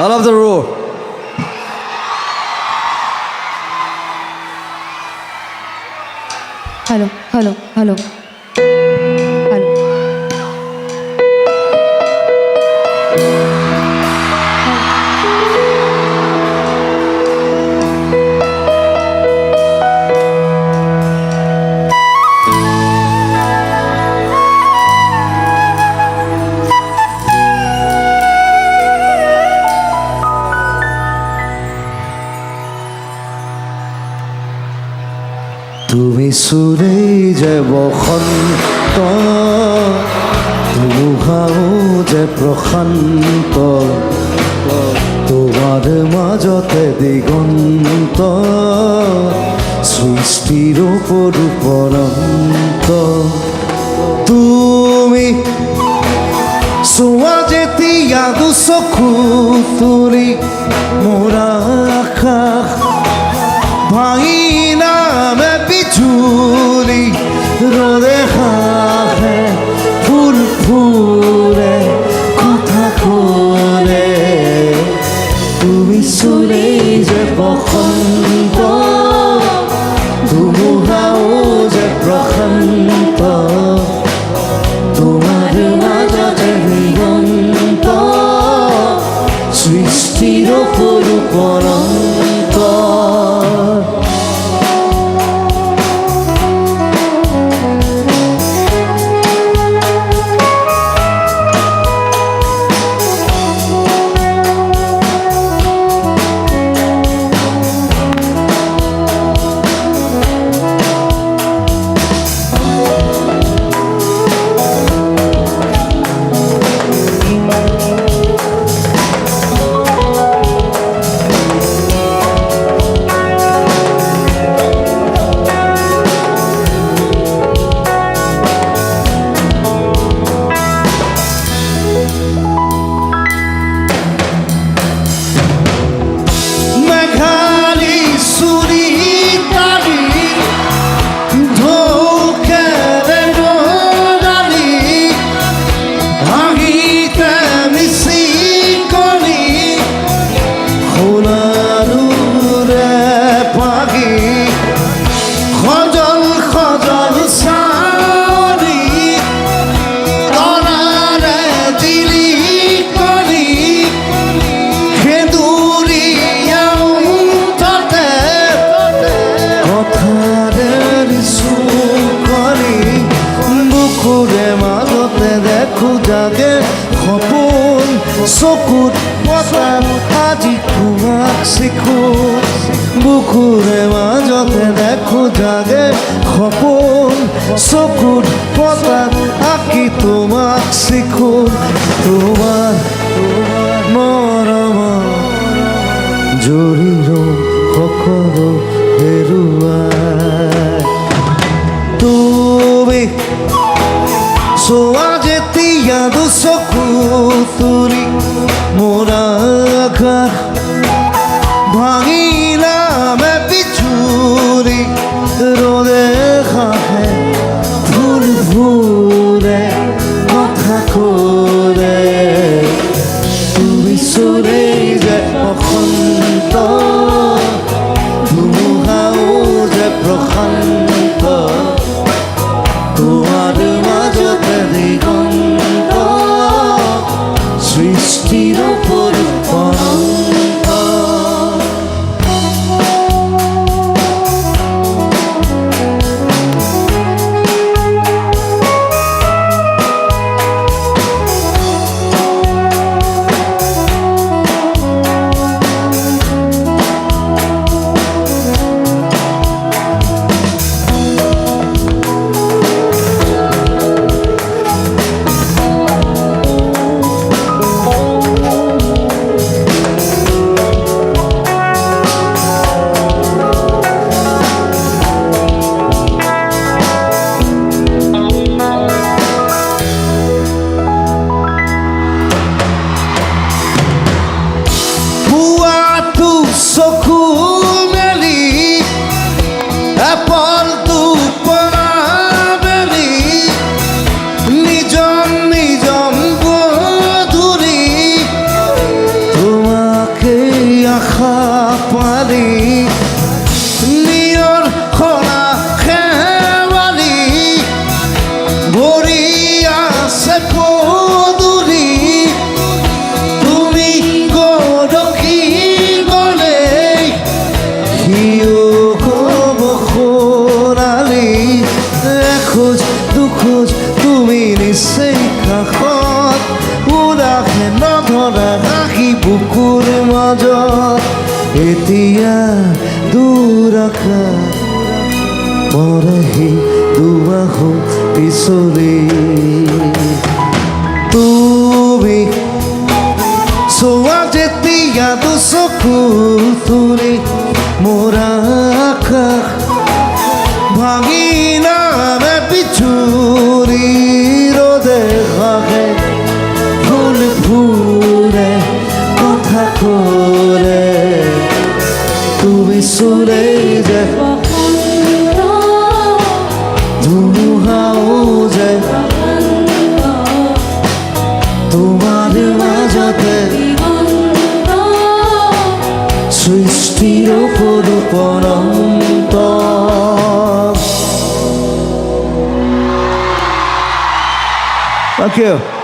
I love the roar. Hello, hello, hello. Hello. তুমি সুরেই যে বসন্ত, ধুমুহাও যে প্ৰশান্ত, তোমাৰ মাজতে দিগন্ত, সৃষ্টিৰ পৰন্ত। তুমি চোৱা যেতিয়া দুচকু তুলি মোৰ আকাশ ভাঙি নামে বিজুলি, রোদে হাহে ফুল ফুলে কথা কলে। তুমি চলেই যে বসন্ত, ধুমুহাও যে প্ৰশান্ত, তোমাৰ মাজতে দিগন্ত, সৃষ্টিৰ পৰন্ত। জাগে সপোন চকুত পতাত আজি তোমাক শিখো, বুকুৰে মাজতে দেখো জাগে সপোন চকুত পতাত আঁকি তোমাক শিখো। তোমাৰ মৰম জৰিৰ সকলো হেৰুৱাই, তুমি চোৱা যেতিয়া দুচকু তুলি মোৰ আকাশ ভাঙি নামে বিজুলি, ৰ'দে হাহে ফুল ফুলে কথা কলে। তুমি চলেই যে বসন্ত, ধুমুহাও যে প্ৰশান্ত, তোমাৰ মাজতে দিগন্ত, সৃষ্টিৰ পৰন্ত। শেৱালি নিয়ৰ খনা শেৱালি ভৰি আছে পদূলি তুমি গৰকি গ'লে সিও ক'ব সোণালী এখোজ দুখোজ তুমি নিশ্চয় কাষত উদাসে নধৰা ৰাখি বুকুৰ মাজত এতিয়া দূৰ আকাশ মৰেহি দুবাহু পিছলি তুমি চোৱা যেতিয়া দুচকু তুলি মোৰ আকাশ ভাঙি নামে পিছুৰি ৰ'দে ঘাহে ফুল ফুলে কথা ক'লে তুমি চুলে যে ধুমুহাও যে তোমাৰ মাজতে সৃষ্টিৰ পৰন্ত Thank you.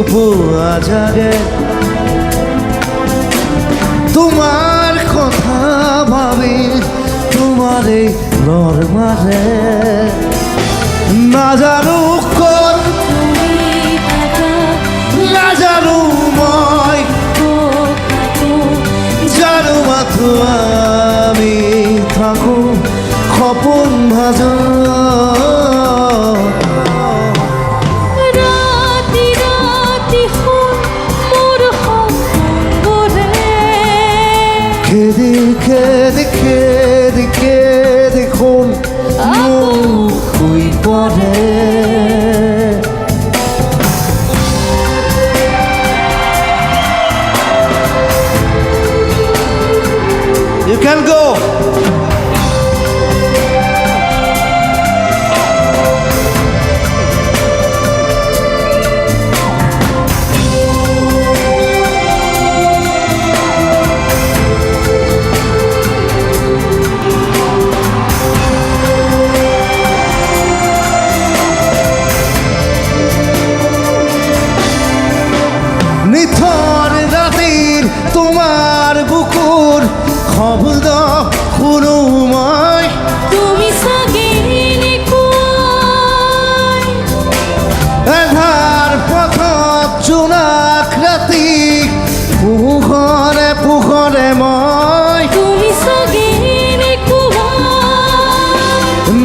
পুৱা জাগে তোমাৰ কথা ভাবি তোমাৰে নৰমাৰে নাজানো ক'ত নাজানো মই জানো মাথো আমি থাকো সপোন ভাজো খেদি খুন শুই পৰে You can go. নিথর রাতের তোমার বুকুর শব্দ শুনো মই তুমি চাগে এধাৰ পথত জোনাক ৰাতি পোহৰে পোহৰে মই তুমি চাগে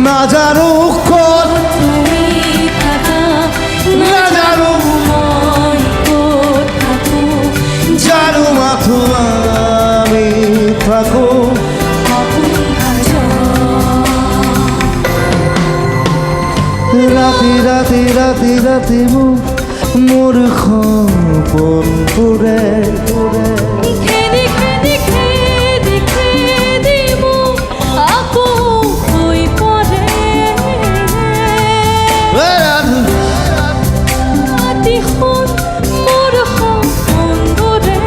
নাজানো ক'ত তুমি থাকা নাজানো মই ক'ত থাকো জানো মাথো আমি থাকো সপোন ভাজা ৰাতি ৰাতি ৰাতি ৰাতি মোৰ সপোন পুৰে খেদি খেদি খেদি খেদি মোক আকৌ হৈ পৰে ৰাতি শুন মোৰ সপোনবোৰে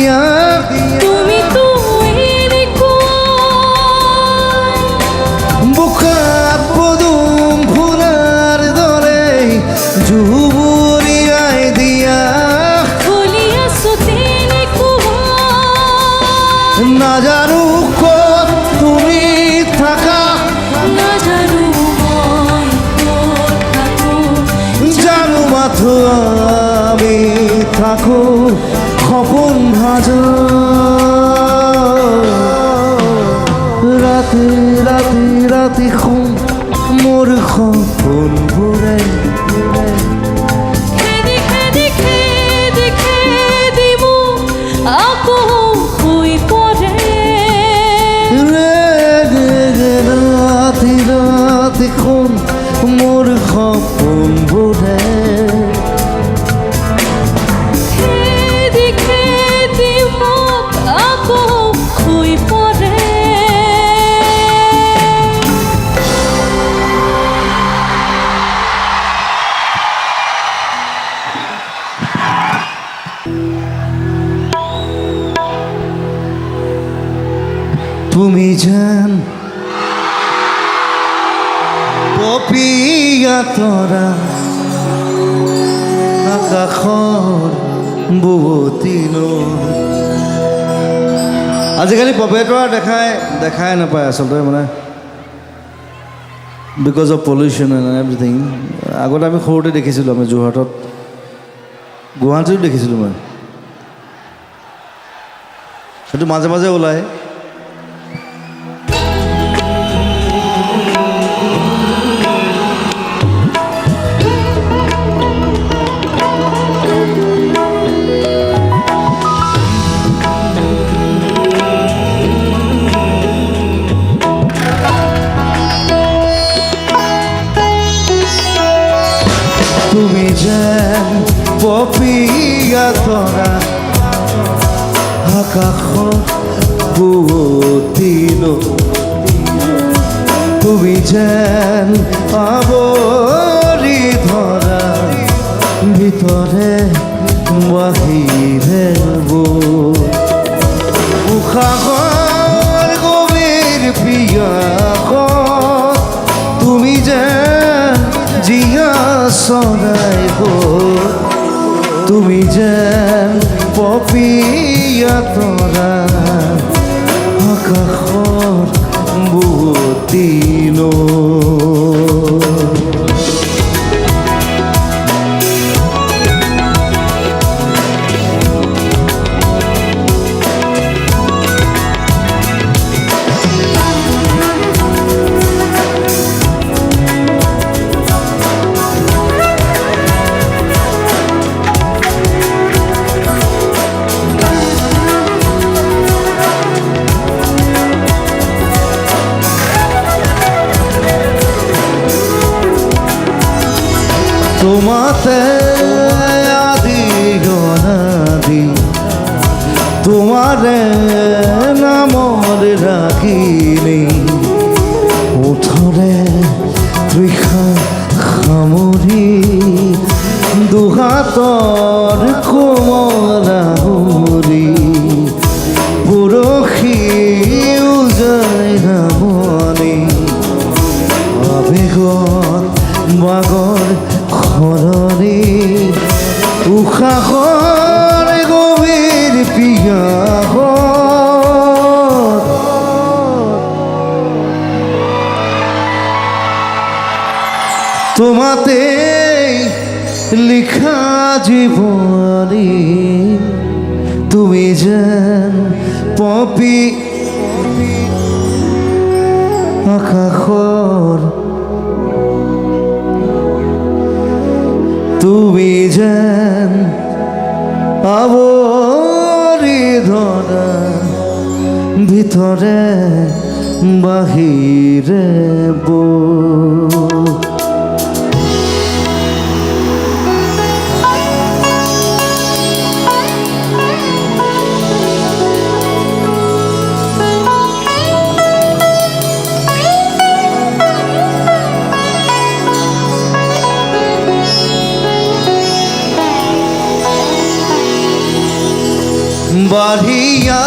দিয়া তুমি তো বুকাত পদুম ফুলার দৰে জুবুৰিয়াই দিয়া নাজানো ক'ত তুমি থাকা জানো মাথো আমি থাকো সপোন ভাজা ৰাতি ৰাতি ৰাতি শুন মোৰ সপোনবোৰে ৰাতি ৰাতি শুন মোৰ সপোনবোৰে তুমি যেন পপীয়া তৰা আকাশৰ বুৱতীন আজিকালি পপীয়া তৰা দেখাই নাপায় আচলতে মানে because of pollution and everything আগতে আমি সৰুতে দেখিছিলোঁ আমি যোৰহাটত গুৱাহাটীতো দেখিছিলোঁ মই সেইটো মাজে মাজে ওলায় তুমি যেন পপীয়া তৰা আকাশত বুৱতীন তুমি যেন আৱৰি ধৰা ভিতৰে বাহিৰে উশাহৰ গভীৰ পিয়াসত তুমি যেন জিয়া চৰাই তুমি যেন পপীয়া তৰা আকাশৰ বুৱতীন তোমাতে আদি গনাদি তোমাৰে নামৰ ৰাখিনি ওঠৰে তৃষা সামৰি দুহাতৰ কোমলাহৰি পৰশি উজাই নামনি আবেগত বাগৰ সৰণি উশাহৰ গভীৰ পিয়াসত তোমাতে লিখা জীৱনী তুমি যেন পপী আকাশৰ তুমি যেন আৱৰি ধৰা ভিতৰে বাহিৰে বাঢ়িয়া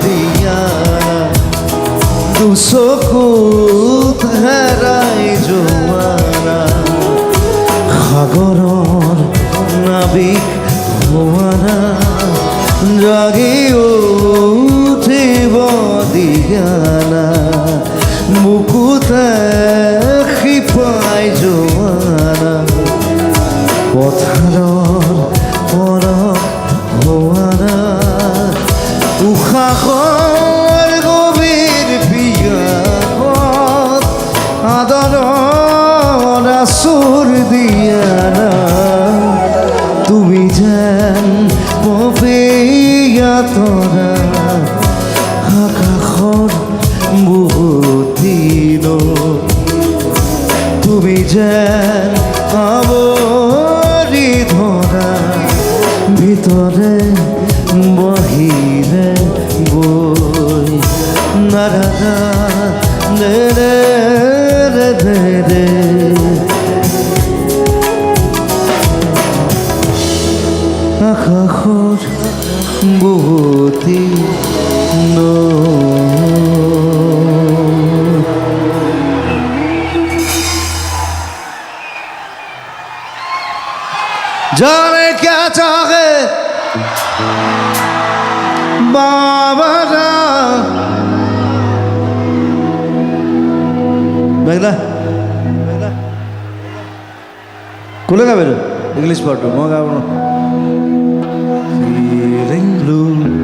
দিয়া দুচকুত হেৰাই যোৱানা সাগৰৰ নাবিক হোৱানা জাগি উঠিব দিয়ানা বুকুতে শিপাই যোৱানা পথাৰৰ পৰশ হোৱানা উশাহৰ গভীৰ পিয়াসত আদৰৰ আচুৰ দিয়ানা তুমি যেন মপেয়া তৰা আকাশৰ বহুত দিনত তুমি যেন আৱৰি ধৰা ভিতৰে বাহিৰে গৈ নাৰাধা ৰে আকাশৰ বহুতি जाने क्या चाहे बाबा मेघला खुले का मेरे इंग्लिश पार्ट में मौका बनो feeling blue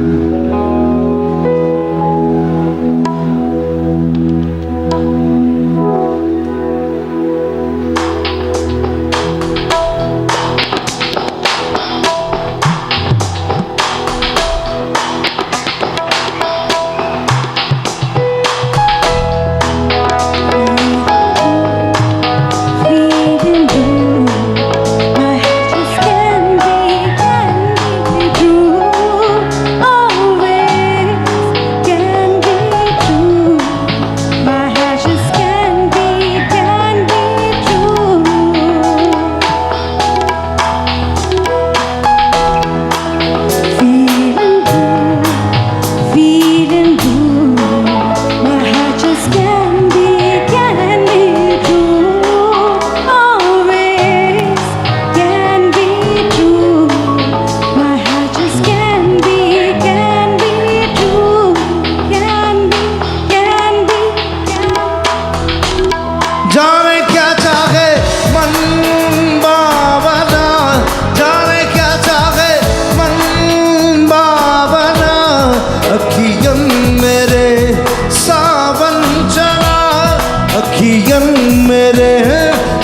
मेरे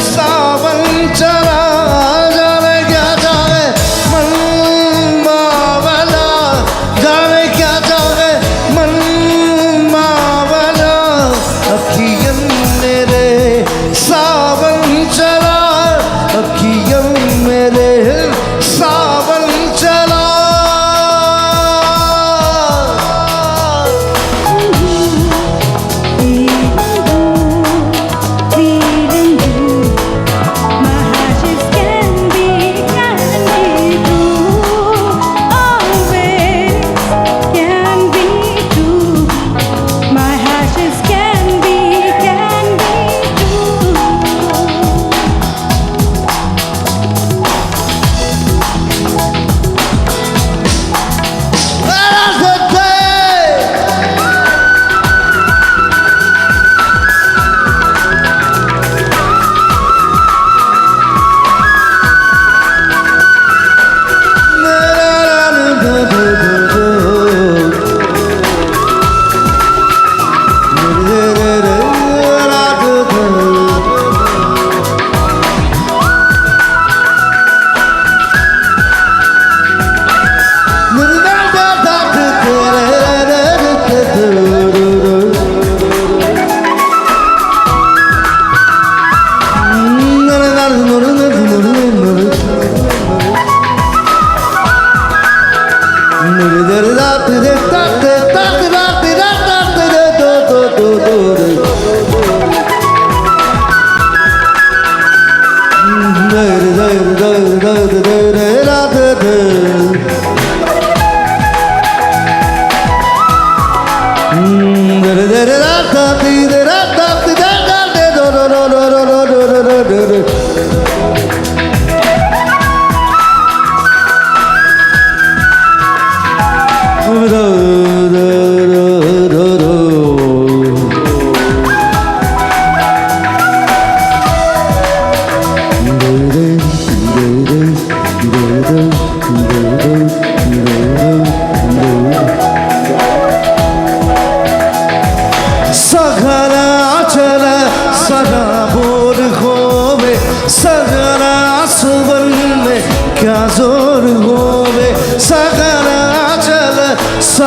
सावन चला जाने क्या चाहे मन बावला जाने क्या चाहे मन बावला अखियन मेरे सावन चला अखियन मेरे सावन चला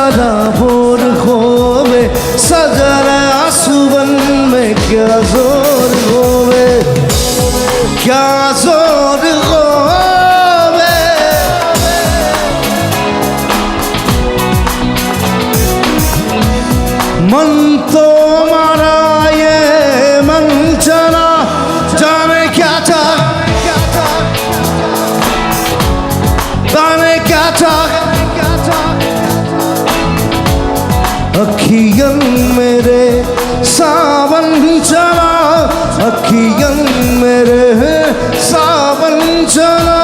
सदापुर होवे सजरा सुबन में क्या जोर होवे क्या जोर होवे मन तो मारा ये मन चला जाने क्या था जाने क्या था अखियन मेरे सावन चला अखियन मेरे सावन चला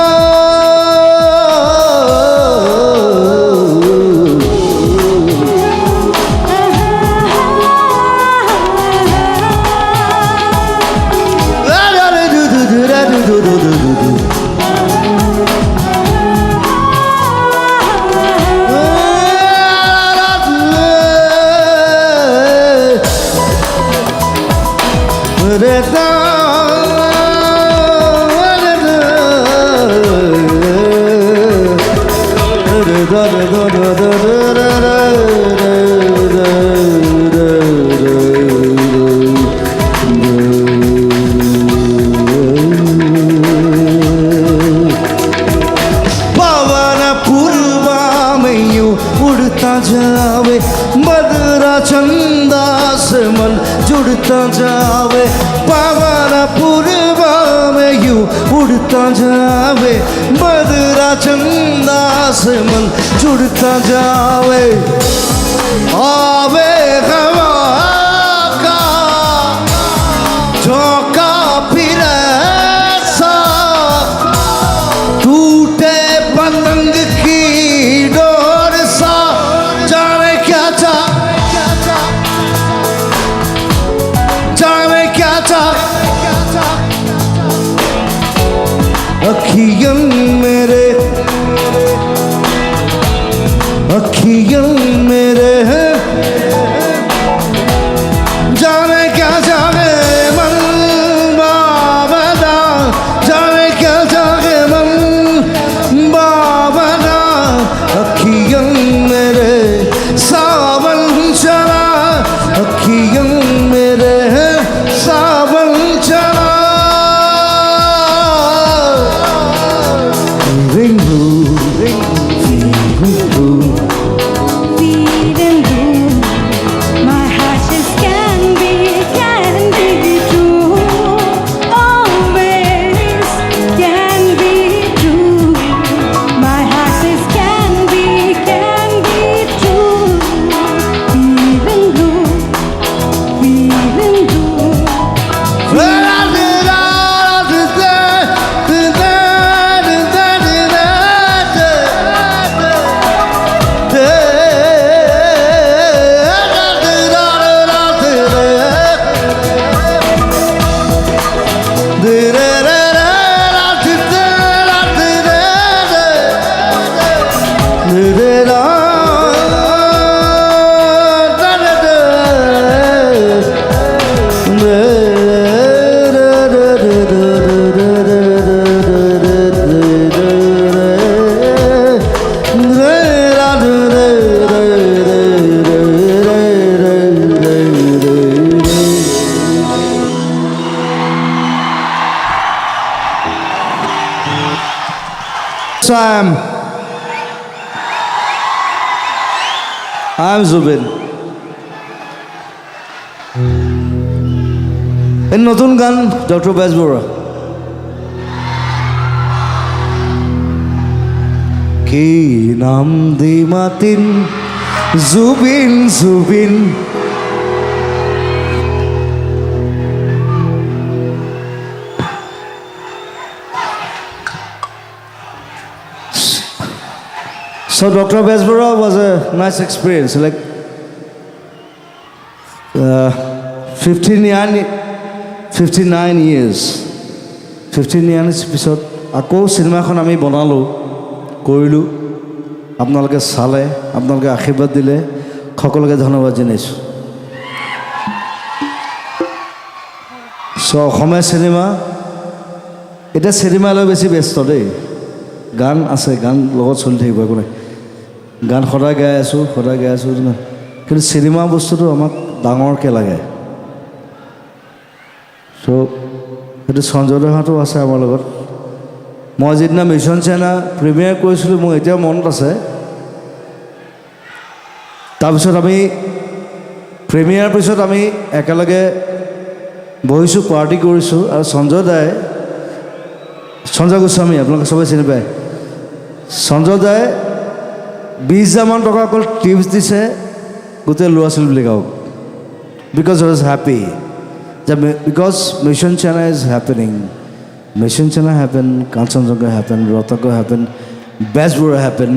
जावे मदरा चंदा से मन जुड़ता जावे पावन पूर्वा में यूं उड़ता जावे मदरा चंदा से मन जुड़ता जावे आवे हवा का झोंका फिरे सा टूटे पतंग की डोर सा जाने क्या था जाने क्या था अखियन मेरे अखियन मेरे जाने क्या जाने मन बाबा जाने क्या जाने मन बाबा अखियन मेरे सावन चला अखियन मेरे सावन चला Ringu My heart just can be true. Always can be true. My heart just can be true. Feeling blue. I'm Zubin. এই নতুন গান ডক্টর বেজবরা কি নাম দি মাতিন Zubeen Zubeen So Dr. Besbara was a nice experience. Like 59 years পিছত আকৌ চিনেমাখন আমি বনালোঁ কৰিলোঁ আপোনালোকে চালে আপোনালোকে আশীৰ্বাদ দিলে সকলোকে ধন্যবাদ জনাইছোঁ অসমীয়া চিনেমা এতিয়া চিনেমালৈ বেছি ব্যস্ত দেই গান আছে গান লগত চলি থাকিব একো নাই গান সদায় গাই আছোঁ কিন্তু চিনেমা বস্তুটো আমাক ডাঙৰকৈ লাগে চ' সেইটো সঞ্জয় দাহঁতো আছে আমাৰ লগত মই যিদিনা মিছন চাইনা প্ৰিমিয়াৰ কৰিছিলোঁ মোৰ এতিয়াও মনত আছে তাৰপিছত আমি প্ৰিমিয়াৰ পিছত আমি একেলগে বহিছোঁ পাৰ্টি কৰিছোঁ আৰু সঞ্জয় গোস্বামী আপোনালোকে চবেই চিনি পায় সঞ্জয় দাই 20,000 টকা অকল টিপছ দিছে গোটেই ল'ৰা ছোৱালীবিলাকক because I was happy because mission China is happening mission China happen Kanchenjunga happen ৰতক হেপেন বেজবৰুৱা হেপেন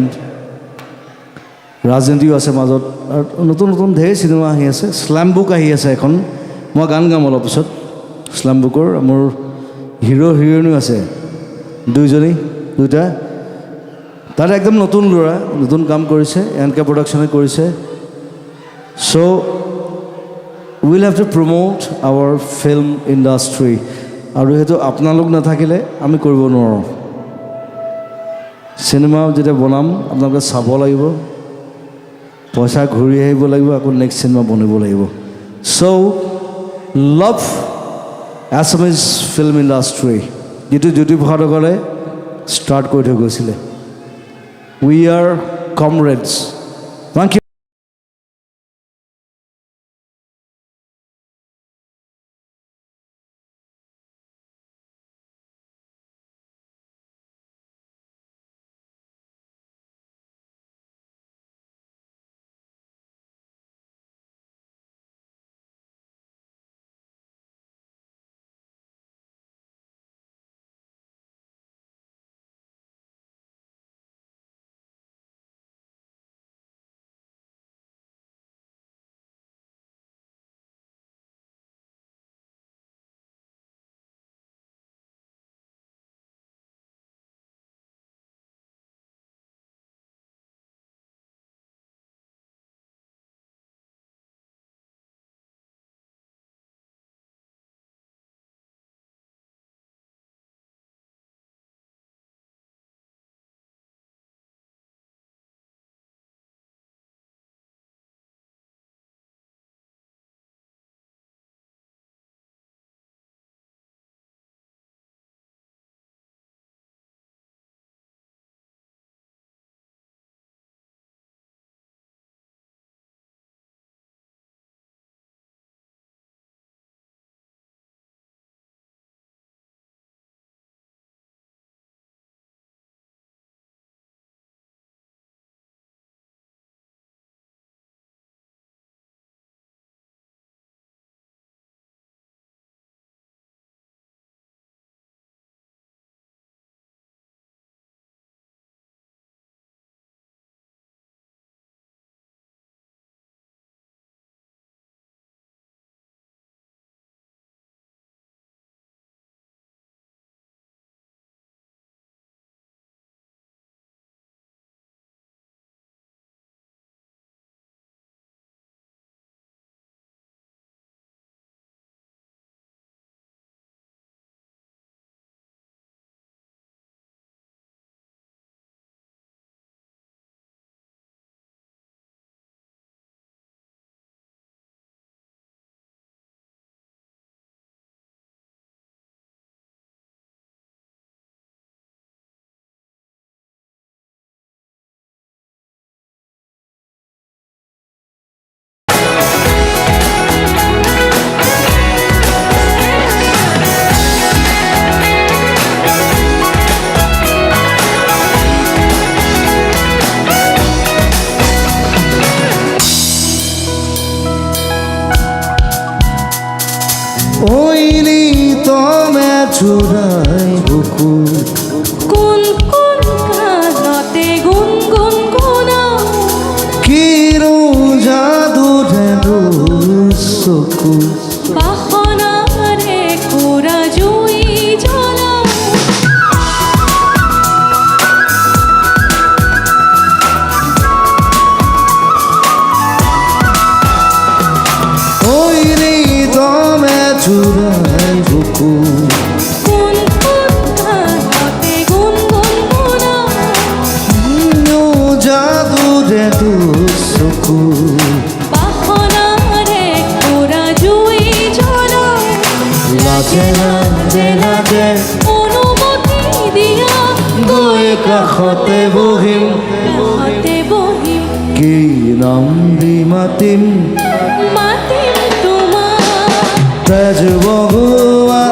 ৰাজনীতিও আছে মাজত আৰু নতুন নতুন ঢেৰ চিনেমা আহি আছে শ্লাম বুক আহি আছে এখন মই গান গাম অলপ পিছত শ্লাম বুকৰ মোৰ হিৰো হিৰইনো আছে দুইটা তাত একদম নতুন ল'ৰা নতুন কাম কৰিছে এনকে প্ৰডাকশ্যনে কৰিছে so' will have to promote our film industry আৰু সেইটো আপোনালোক নাথাকিলে আমি কৰিব নোৱাৰোঁ চিনেমা যেতিয়া বনাম আপোনালোকে চাব লাগিব পইচা ঘূৰি আহিব লাগিব আকৌ নেক্সট চিনেমা বনিব লাগিব চ' লাভ আছামিজ ফিল্ম ইণ্ডাষ্ট্ৰী যিটো জ্যোতিপ্ৰসাদ আগৰৱালাই ষ্টাৰ্ট কৰি থৈ গৈছিলে উই আৰ কমৰেডছ থেংক ইউ চুৰাই বুকু কোন কোন গানতে গুণ গুণ গুণাও কিৰো যাদু ধেনু চকু বাসনাৰে কৰা জুই জ্বলাও ওইলি তমে চুৰাই বুকু কোন কোন গানতে গুণ গুণ গুণাও জাদু যে চকু বাহনারে ওরা জুই জ্বলা লাজে লাজে লাজে অনুমতি দিয়া গৈ কাষতে বহিম হাতে বহিম কি নাম দি মাতিম মাতিম তোমার তেজ বগুৱা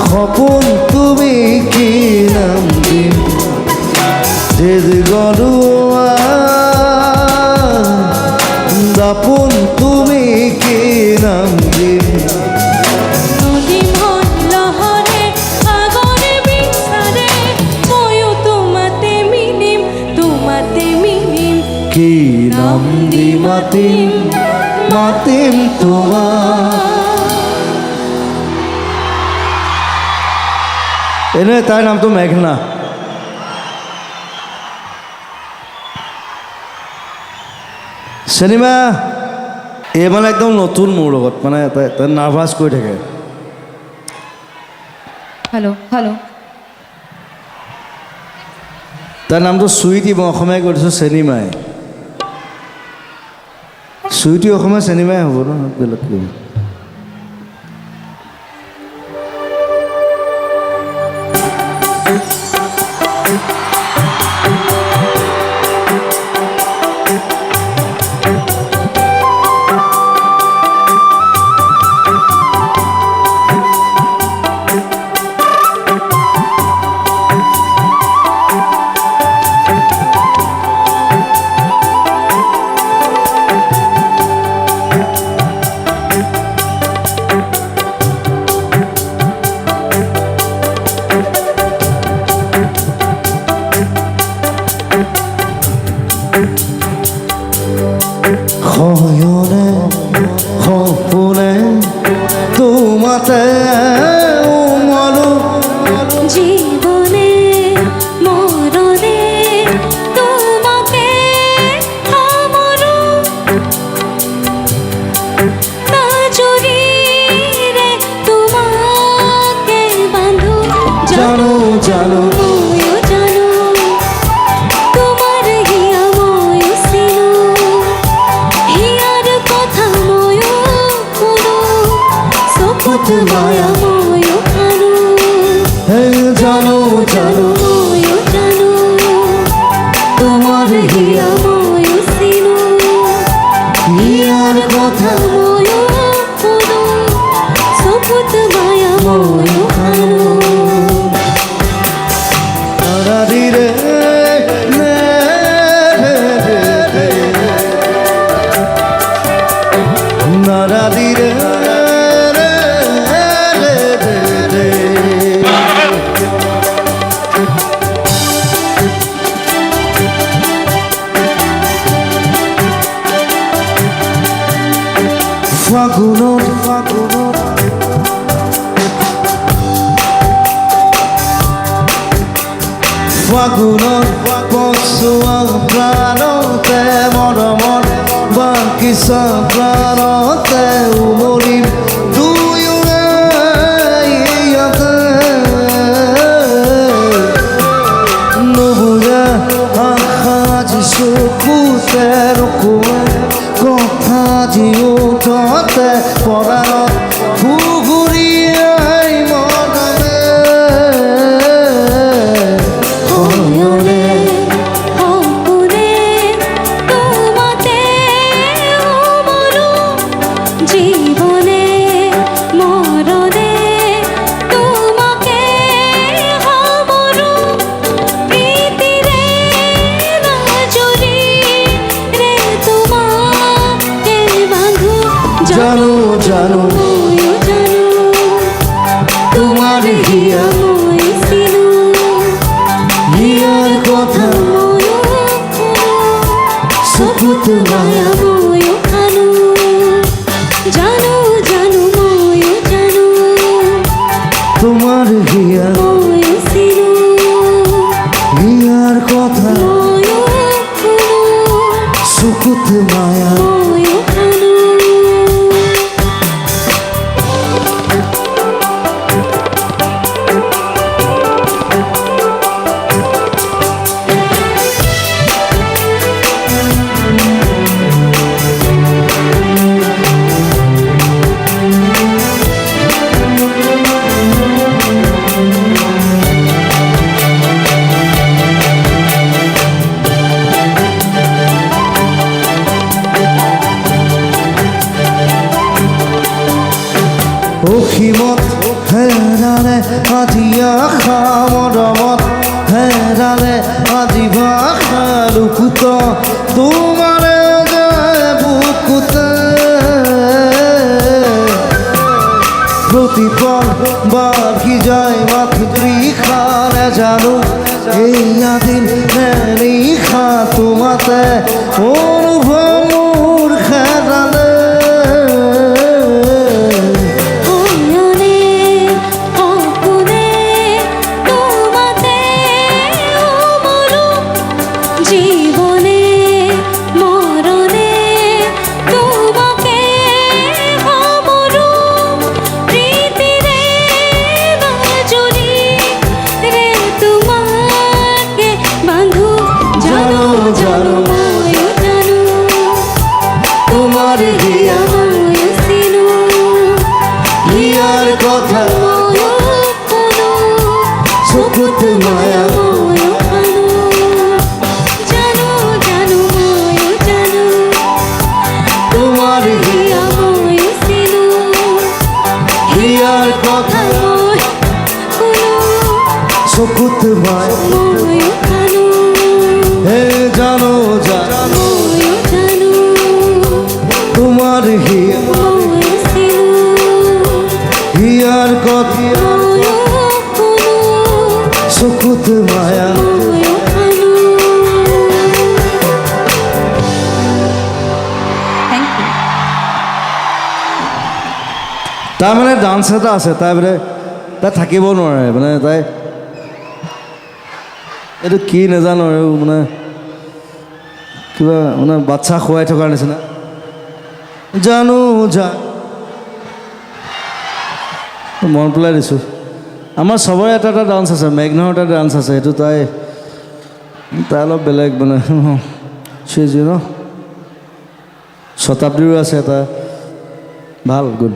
সপোন তুমি কি নাম দিম তেজ গলুৱা দাপোন তুমি কি নাম দিম নদী মন লহৰে সাগৰে বিচাৰে ময়ো তোমাতে মিলিম কি নাম দি মাতিম মাতিম তোমাক এনে তাইৰ নামটো মেঘনা চিনেমা এই মানে একদম নতুন মোৰ লগত মানে তাই নাৰ্ভাছ কৰি থাকে হেল্ল' হেল্ল' তাইৰ নামটো চুইটি মই অসমীয়া কৈ দিছোঁ চেনিমাই চুইটি অসমীয়া চেনিমাই হ'ব ন বেলেগ কিবা শয়নে সপোনে তোমাতে উমলো জীবনে মরণে তোমাকে আমরো তাজুরিরে তোমাকে বাঁধো জানো জানো ময়ো জানো তোমার হিয়া ময়ো সিনো হিয়ার কথা ময়ো কোনো সপত মায়া ময়ো খানো হে জানো জানো ময়ো জানো তোমার হিয়া ময়ো সিনো ইয়ার কথা ময়ো কোনো সপত মায়া ময়ো খানো নারাদিরে নারাদিরে ফাগুনত ফাগুনত ফাগুনত পচোৱা প্ৰাণতে মৰমত বাকিছা প্ৰাণতে উমলিম দুয়োৰে ইয়াতে নুবুজা আশা যি চকুতে ৰখোৱা কথা যি ওঠতে পৰাণত ঘূঘূৰিয়াই মনমে শয়নে সপোনে তোমাতে আমরো জীবনে মরণে তোমাকে আমরো প্রীতিরে নাজুরি রে তোমাকে বাঁধো জানো জানো ময়ো জানো তোমার হিয়া ময়ো সিনো ইয়ার কথা ময়ো কোনো সপুত মায়া ময়ো খানো জানো জানো ময়ো জানো তোমার হিয়া ময়ো সিনো ইয়ার কথা ময়ো কোনো সুকুত মায়া ময়ো খানো অসীমত হেৰালে আজি আশা মৰমত হেৰালে আজি ভাষা লুকুত তোমাৰে যে বুকুতে প্ৰতিপল বাঢ়ি যায় মাতৃষাৰে জানো এইয়া দিন নিশা তোমাতে অনুভৱ মোৰ হেৰালে অয়নে অকুনে তোমাতে অমলো জীবনে মরণে তোমাকে অমলো প্রীতিরে বাজুরি রে তোমাকে বাঁধু জানো জানো ময়ো জানো তোমার হিয়া ময়ো সিনু হিয়ার কথা ময়ো কোনো চকুত মায়া ময়ো কানো জানো জানো ময়ো জানো তোমার হিয়া ময়ো সিনু হিয়ার কথা ময়ো কোনো চকুত মায়া ময়ো কানো হে জানো জানো ময়ো জানো তোমার হিয়া ময়ো সিনু হিয়ার কথা ময়ো কোনো চকুত মায়া ময়ো কানো থ্যাংক ইউ তাই মানে ডান্স এটা আছে তাই মানে তাই থাকিব নোৱাৰে মানে তাই এইটো কি নাজানো আৰু মানে কিবা মানে বাচ্চা খুৱাই থকাৰ নিচিনা জানো যা মন পেলাই দিছোঁ আমাৰ চবৰে এটা এটা ডান্স আছে মেঘনাৰ এটা ডান্স আছে সেইটো তাই অলপ বেলেগ মানে চিজি ন শতাব্দীৰো আছে এটা ভাল গুড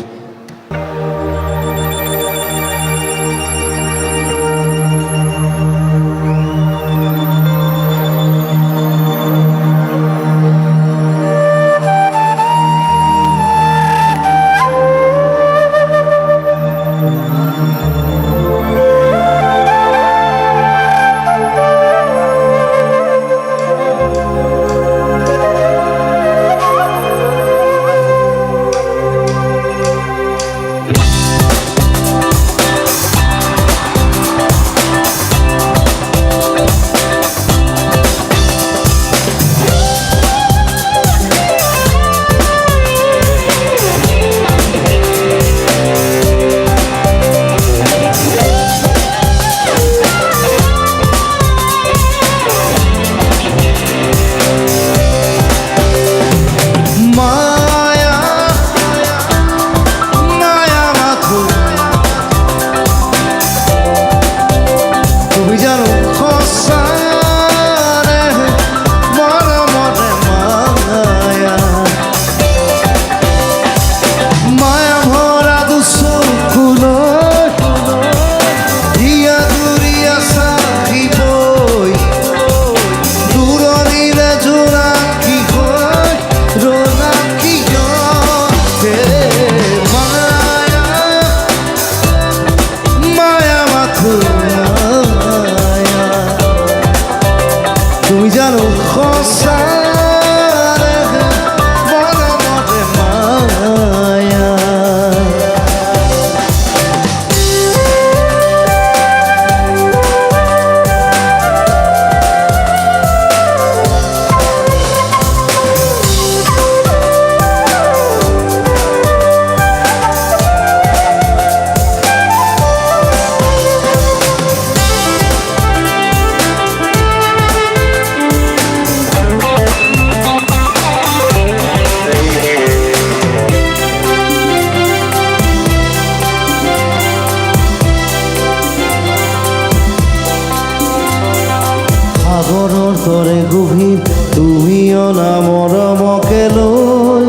তৰে গভীৰ তুমি অনা মৰমকে লৈ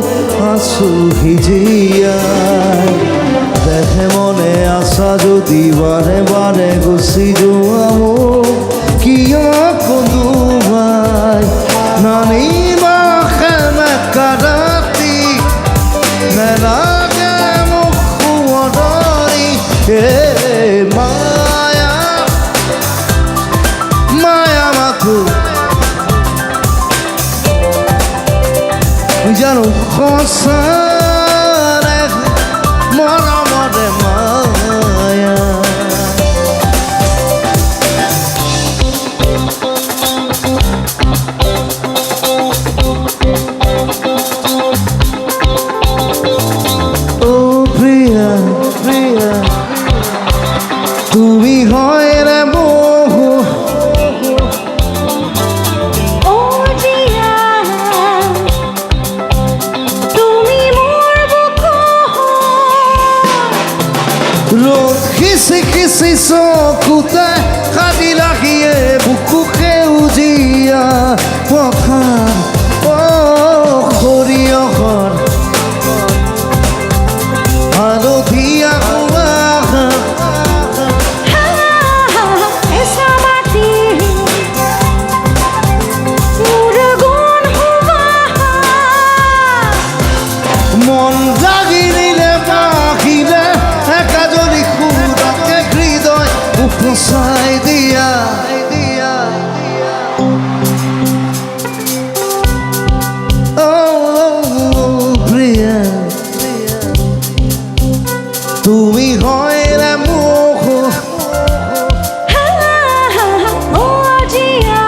আছো ভিজিয়াই দেখে মনে আছা যদি বাৰে বাৰে গুচি যোৱা মোক কিয় কোনোবাই নানিবা সেমেকা ৰাতি নেলাগে মোক সুৱদৰে জানো সঁচাৰে মৰমৰে মায়া প্রিয়া প্রিয়া তুমি হয় রে মোহ ও জিয়া তুমি মোর বুক রোদ খিচি খিচি চকুতে কাটি ৰাখিয়ে বুকু সেউজীয়া পথাৰ সৰিয়হৰ হালধীয়া এসা মাটি মোর গুণ হুবা মন জাগি নিলে পাখিলে একাজনী সুৰকে হৃদয় উপচাই দিয়া প্রিয়া তুমি হয় রে মোহ ও জিয়া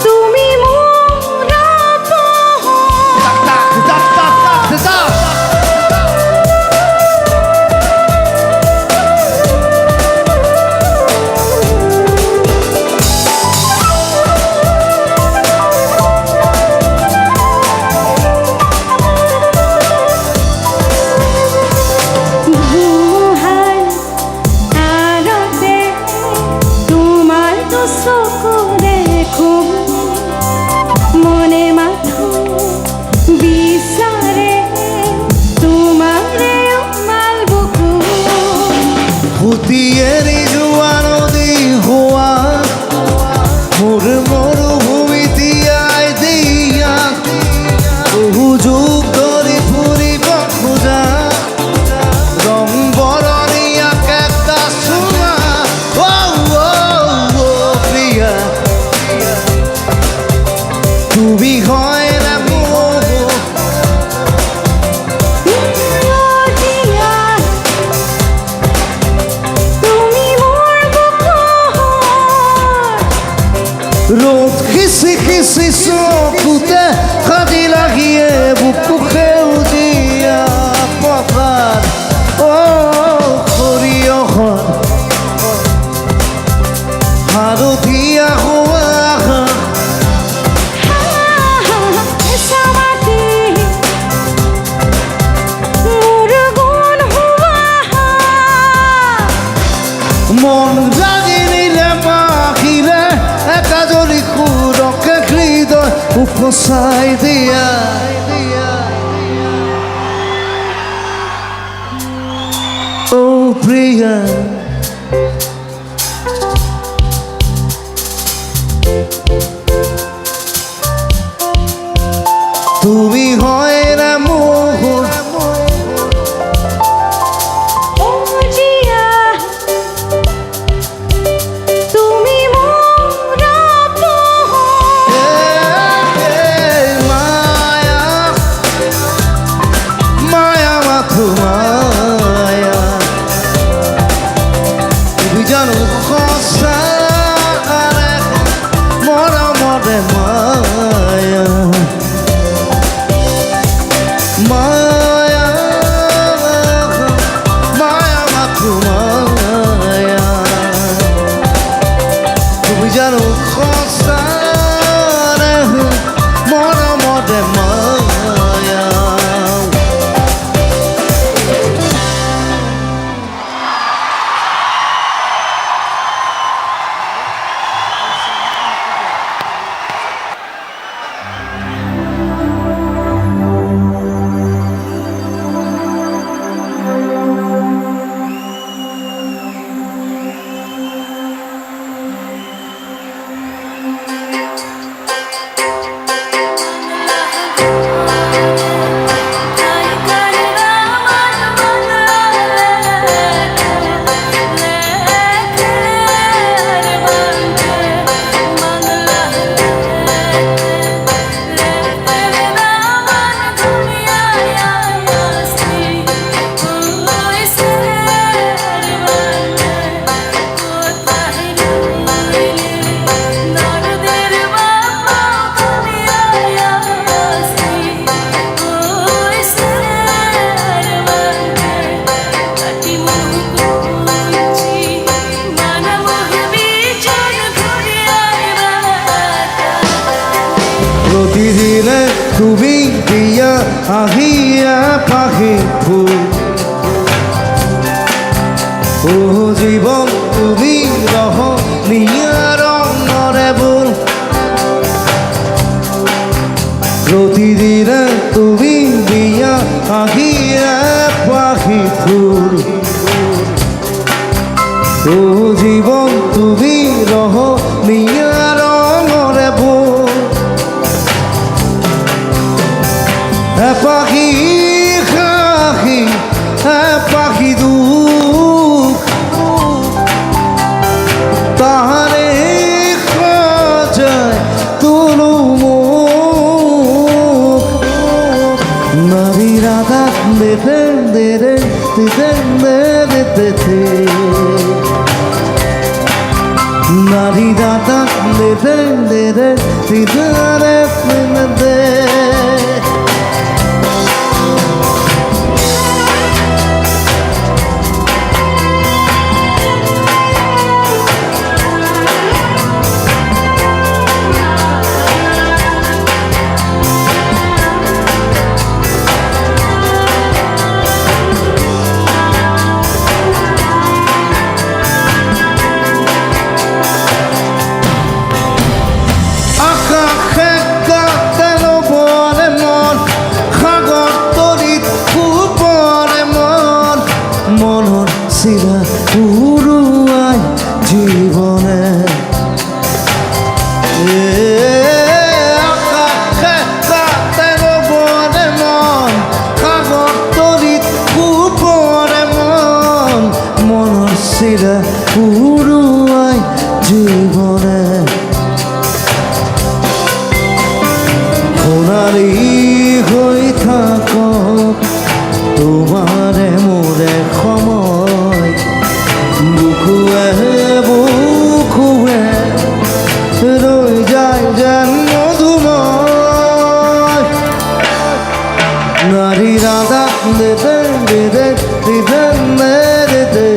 তুমি মোর আপন গুহার আলোতে তোমার তো চকু দেখো মনে মাথো বিচারে তোমারে মাল বুকু ফুটিয়েৰি যোৱা নদী হোৱা মোৰ মৰুভূমি তিয়াই দিয়া বহু যুগ ধৰি ফুৰিব খোজা ৰং বৰণীয়াক এটা চুমা প্ৰিয়া তুমি হয় ৰে মোহ ও জিয়া তুমি মোর বুকু রোদ খিচি খিচি চকুতে কাটি লাগিয়ে বুকু সেউজীয়া পথাৰ সৰিয়হৰ হালধীয়া সুৱাস এসা মাটি মোর গুণ হুবা মন জাগি নিলে পাখিলে একাজনী সুৰকে হৃদয় উপচাই দিয়া প্রিয়া তুমি হয় রে মোহ ও জিয়া তুমি মোর আপন মায়া মায়া মাথো মায়া তুমি জানো সঁচাৰে মৰমৰে মায়া মায়া মায়া মাথো মায়া তুমি জানো সঁচাৰে মৰমৰে মায়া প্রতিদিনে তুমি দিয়া আহিয়া পাখি ফুল ও জীবন তুমি রহ নিয়ার মরে বুল প্রতিদিনে তুমি দিয়া আহিয়া পাখি ফুল ও জীবন তুমি রহ নিয়ার মরে বুল পাখি খাখি পাখি দুঃখ তাহারে খাজায় তুলু মুখ নারী রাধা দেতে দেরে দিতে দেতে নারী রাধা দেতে দেরে দিতে দে সিরা পুরুয়াই জীবনে বনে মন কাগজ তরিত উপরে মন মনের সিরা পুরুয়াই জীবনে সোণালী হৈ থাকক তোমারে মোরে সময় বুকুৱে বুকুৱে ৰৈ যায় যেন মধুময় নারী রাধা দেতে দেতে দিতে দেতে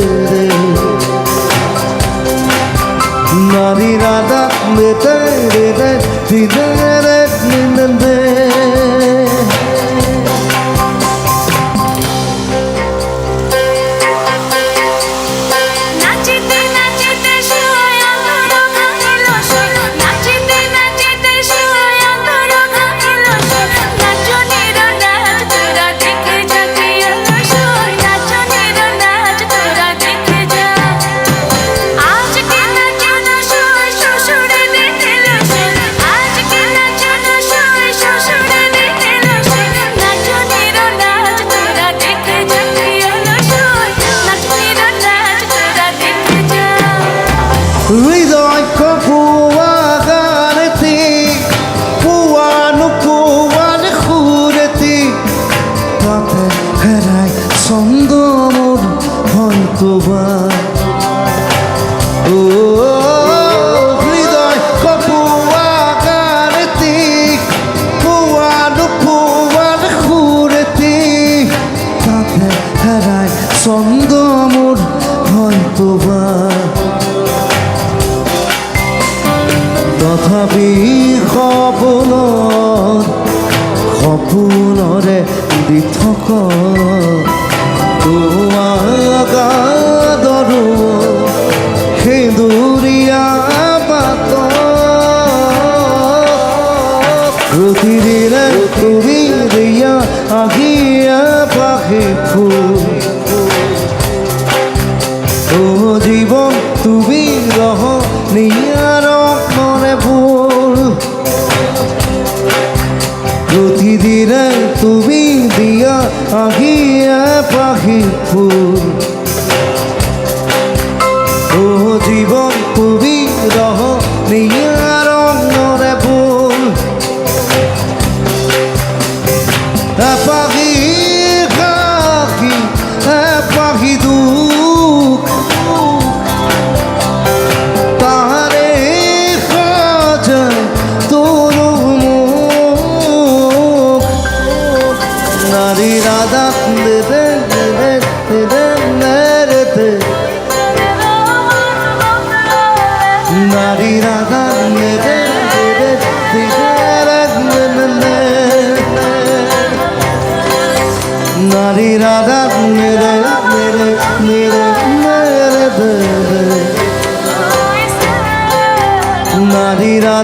নারী রাধা দেতে দেতে দিতে দে নাচিতে নাচিতে শুয়ে আঁধার গাইল সে নাচিতে নাচিতে শুয়ে আঁধার গাইল সে নাচনির নাচ তোরা দেখে যা কি এলো সই নাচনির নাচ তোরা দেখে যা আজকে নাচনা শুয়ে শ্বশুরে দেখেল সে আজকে নাচনা শুয়ে শ্বশুরে দেখেল সে নাচনির নাচ তোরা দেখে যা কি এলো সই নাচনির নাচ তোরা দেখে যা হৃদয় কপুয়া গানেতি পুয়ানো পুয়ানে খুরেতি তাতে হেরাই ছন্দ মোর হয়তো বা ও হৃদয় কপুয়া গানেতি পুয়ানো পুয়ানে খুরেতি তাতে হেরাই ছন্দ মোর হয়তো বা তথাপি সপোনৰে দি থক তোমাক আদৰো সেন্দুৰীয়া বাট প্ৰতিদিনে তুমি দিয়া আহিয়া পাখি ফুল ও জীবন তুমি রহ নিয়ার মনে ভুল প্রতিদিনে তুমি দিয়া আহিয়া পাখি ফুল ও জীবন তুমি রহ নিয়ার মনে ভুল পাখি খাখি পাখি দুঃখ তাহারে খাজায় তোর মুখ নারী রাধা দেতে দেতে দেতে দেতে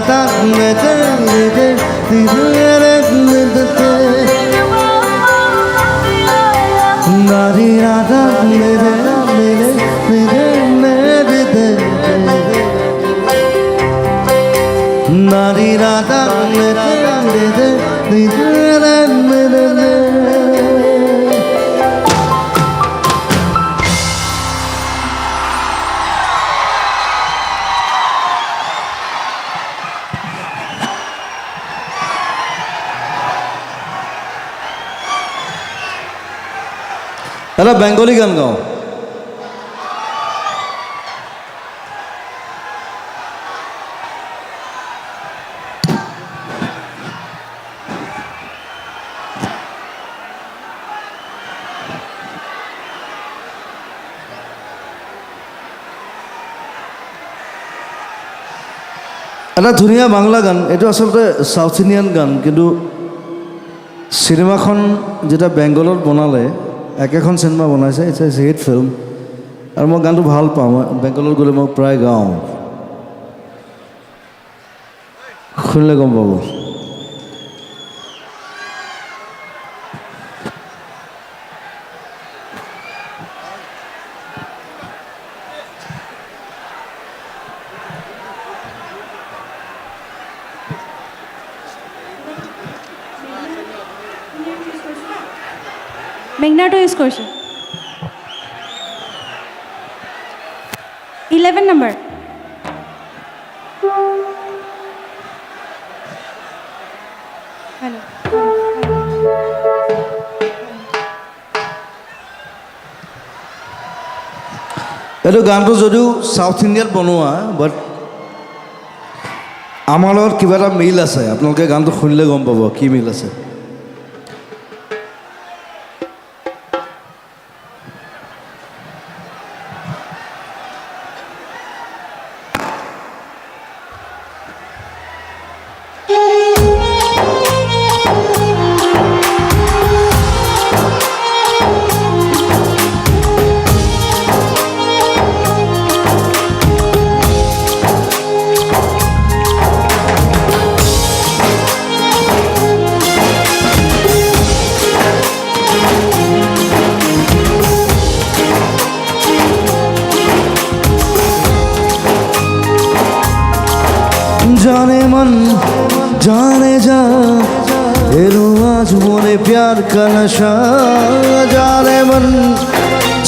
রাতা মেতে মেতে দিরে মেতে নারী রাতা মেরে মেরে মেরে মেরে নারী রাতা মেরে মেরে মেরে মেরে এটা বেঙ্গলি গান গাও এটা ধুনীয়া বাংলা গান এইটো আচলতে সাউথ ইণ্ডিয়ান গান কিন্তু চিনেমাখন যেতিয়া বেংগলত বনালে একেখন চিনেমা বনাইছে ইটছ এ হিট ফিল্ম আৰু মই গানটো ভাল পাওঁ মই বেংগলত গ'লে মই প্ৰায় গাওঁ শুনিলে গম পাব মেঘনাটো ইউজ কৰিছোঁ 11 নম্বৰ হেল্ল' এইটো গানটো যদিও সাউথ ইণ্ডিয়াত বনোৱা বাট আমাৰ লগত কিবা এটা মিল আছে আপোনালোকে গানটো শুনিলে গম পাব কি মিল আছে जाने मन जाने जा एलो आज मोने प्यार का नशा जाने मन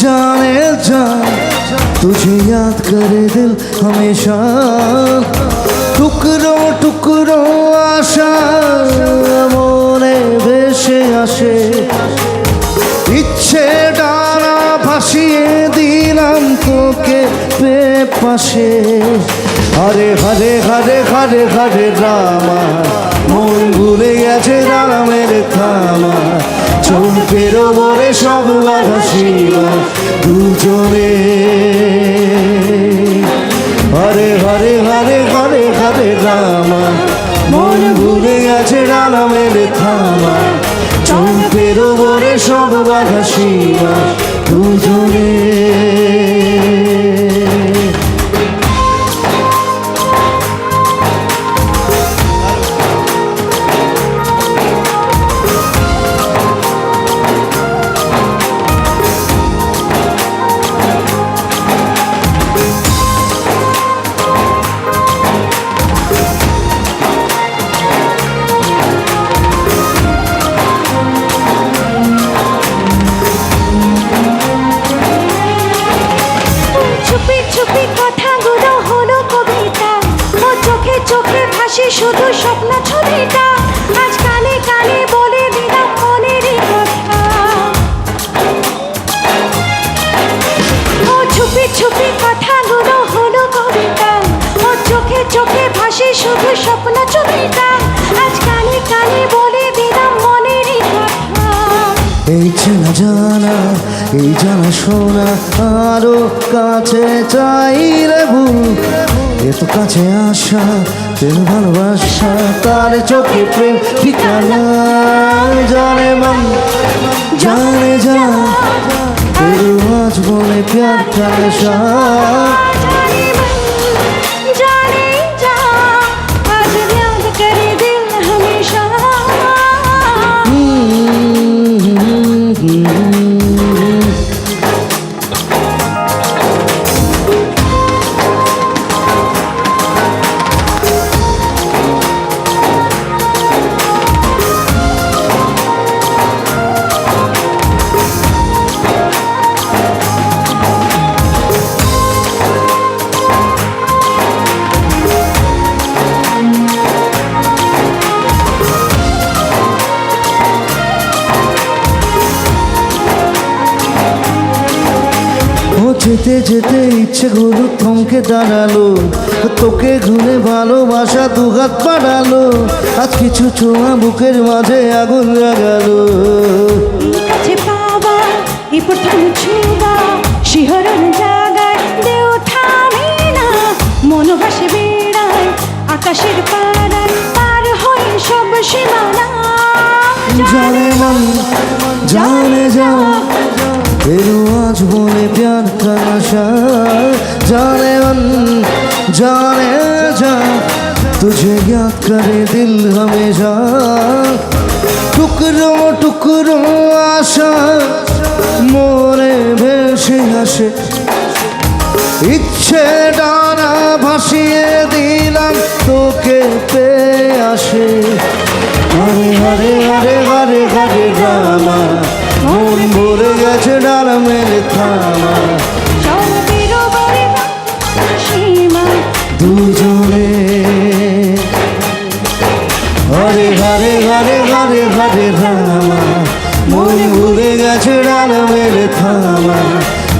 जाने जा तुझे याद करे दिल हमेशा टुकड़ों टुकड़ों आशा मोने भेसे आशे ইচ্ছে ডানা ভাসিয়ে দিলাম তোকে পাশে হরে হরে হরে হরে হরে রামা মন ভুলে গেছে রামের থামা চোখের ওপরে সব বাধা সীমা দুজনে হরে হরে হরে হরে হরে রামা মন ভুলে গেছে রামের থামা চোখের ওপরে সব বাধা সীমা দুজনে শুধু স্বপ্ন ছবিটা আজ কানে কানে বলে দিলাম মনেরই কথা ও ছুপি ছুপি কথাগুলো হলো কবিতা ও চোখে চোখে ভাসে শুধু স্বপ্ন ছবিটা আজ কানে কানে বলে দিলাম মনেরই কথা এই চেনা জানা এই জানা শোনা আরো কাছে চাইলে ভুল এত কাছে আসা প্রেম ভালোবাসা তার চোখে প্রেম ঠিকানা জানে মন জানে যা তেরু আজ বলে প্যার কা নশা জানে যা আজ যেতে যেতে ইচ্ছেগুলো থমকে দাঁড়ালো, তোকে ঘুরে ভালোবাসা দুহাত বাড়ালো, আজ কিছু ছোঁয়া বুকের মাঝে আগুন লাগালো। কাছে পাওয়া এই প্রথম ছোঁয়া, শিহরণ জাগায় দেও থামে না, মনোভাসে বেড়ায় আকাশের পাড়ায়, পার হয়ে সব সীমানা। जाने मन जाने जा तेरू आज बोले प्यार का नशा, जाने मन जाने जा तुझे याद करे दिल हमेशा। टुकड़ों टुकड़ों आशा मोरे ভেসে আসে, ইচ্ছে ডানা ভাসিয়ে দিলাম তোকে পেয়ে আসে। হরে হরে হরে হরে হরে রামা, মন ভরে গেছে ডাল মেলে থামা, সবেরও বরে সীমা দুজনে। হরে হরে হরে হরে হরে রামা, মন ভরে গেছে ডাল মেলে থামা,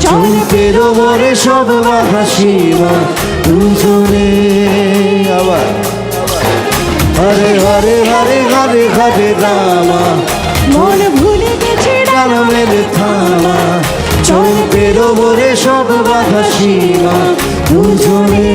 চমকের বরে সব বাধা সীমা দুজনে। আবার হরে হরে হরে হরে হরে রামা, মন ভুলে গেছে ডাল মেলে থামা, চমকের বরে সব বাধা সীমা দুজনে।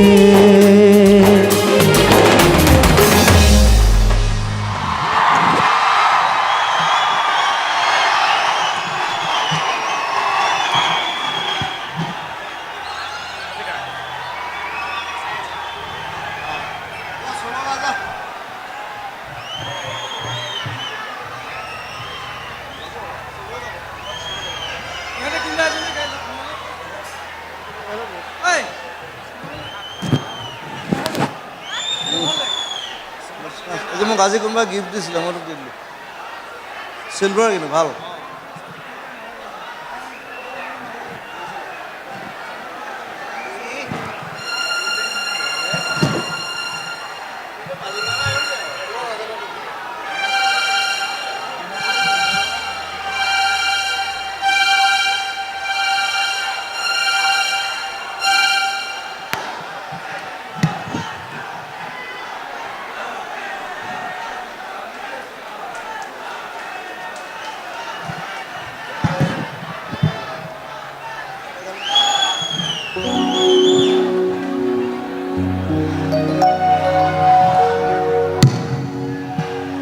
মোক আজি কোনোবা গিফ্ট দিছিলে, মই তোক দিলোঁ চিলভাৰ, কিন্তু ভাল।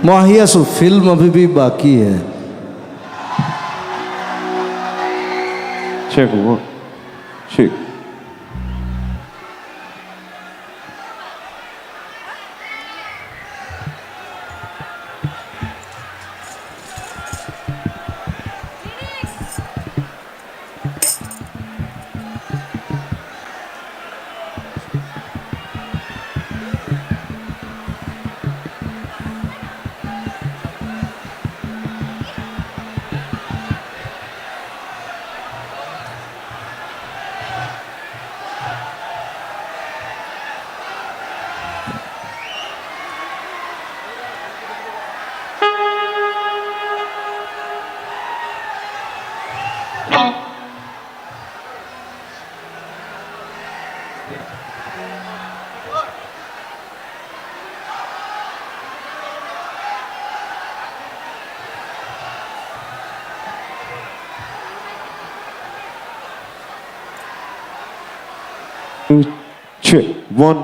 মই আহি আছোঁ, ফিল্ম अभी भी बाकी है। Check one. Check. Check one.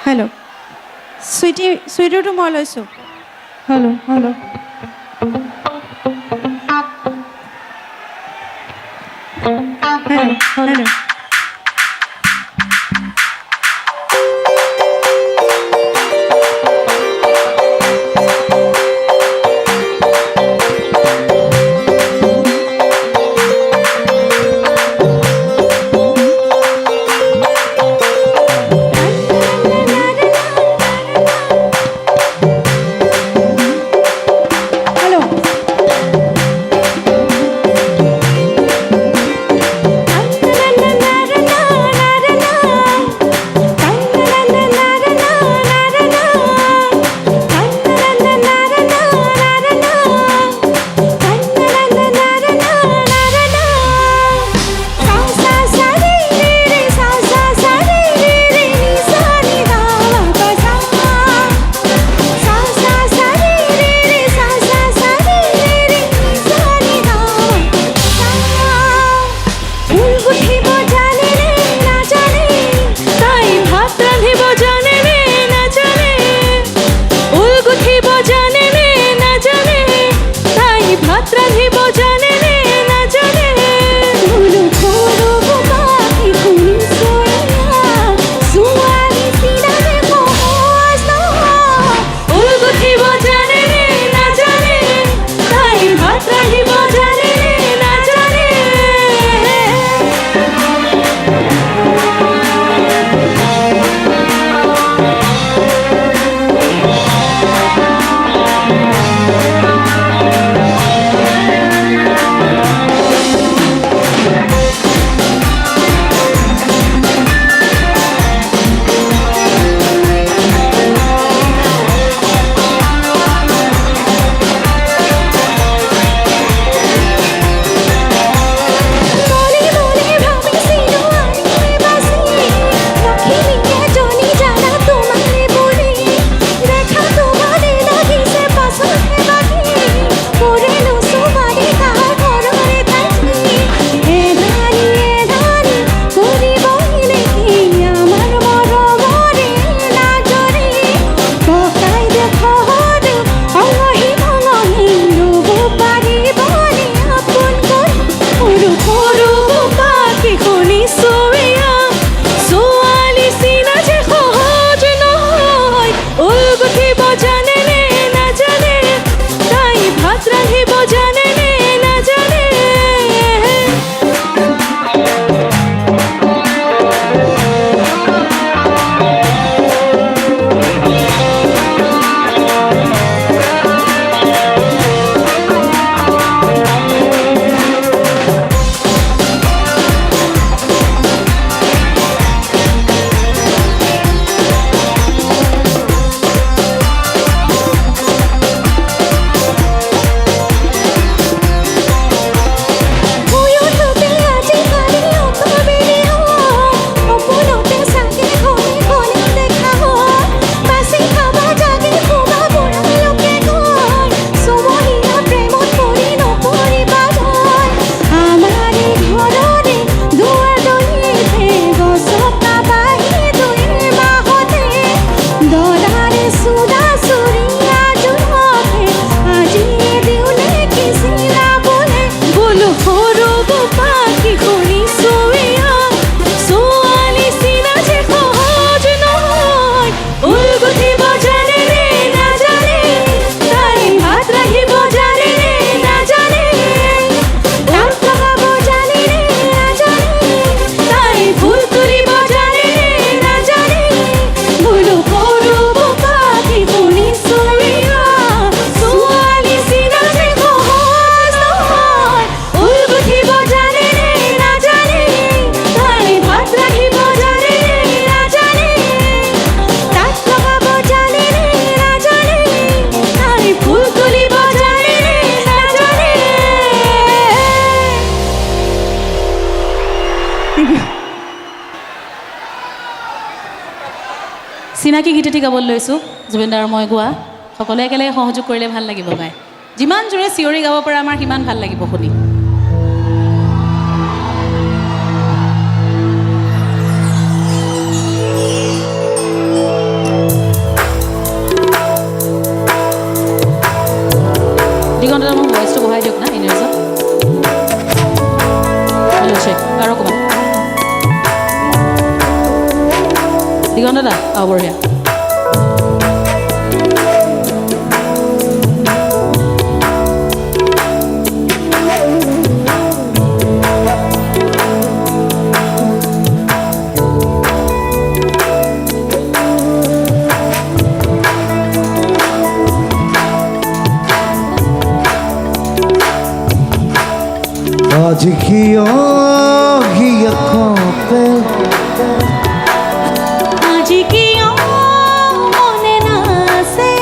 Hello' sweety চুইটিটো মই লৈছোঁ। Hello hello hello hello hello চিনাকি গীতটি গাবলৈ লৈছোঁ জুবিন দাৰ মই গোৱা সকলোৱে একেলগে সহযোগ কৰিলে ভাল লাগিব গাই যিমান জোৰে চিঞৰি গাব পাৰে আমাৰ সিমান ভাল লাগিব শুনি চেক আৰু অকণমান দিগন্ত দা বঢ়িয়া आज की अखों पे आज की মনে না আসে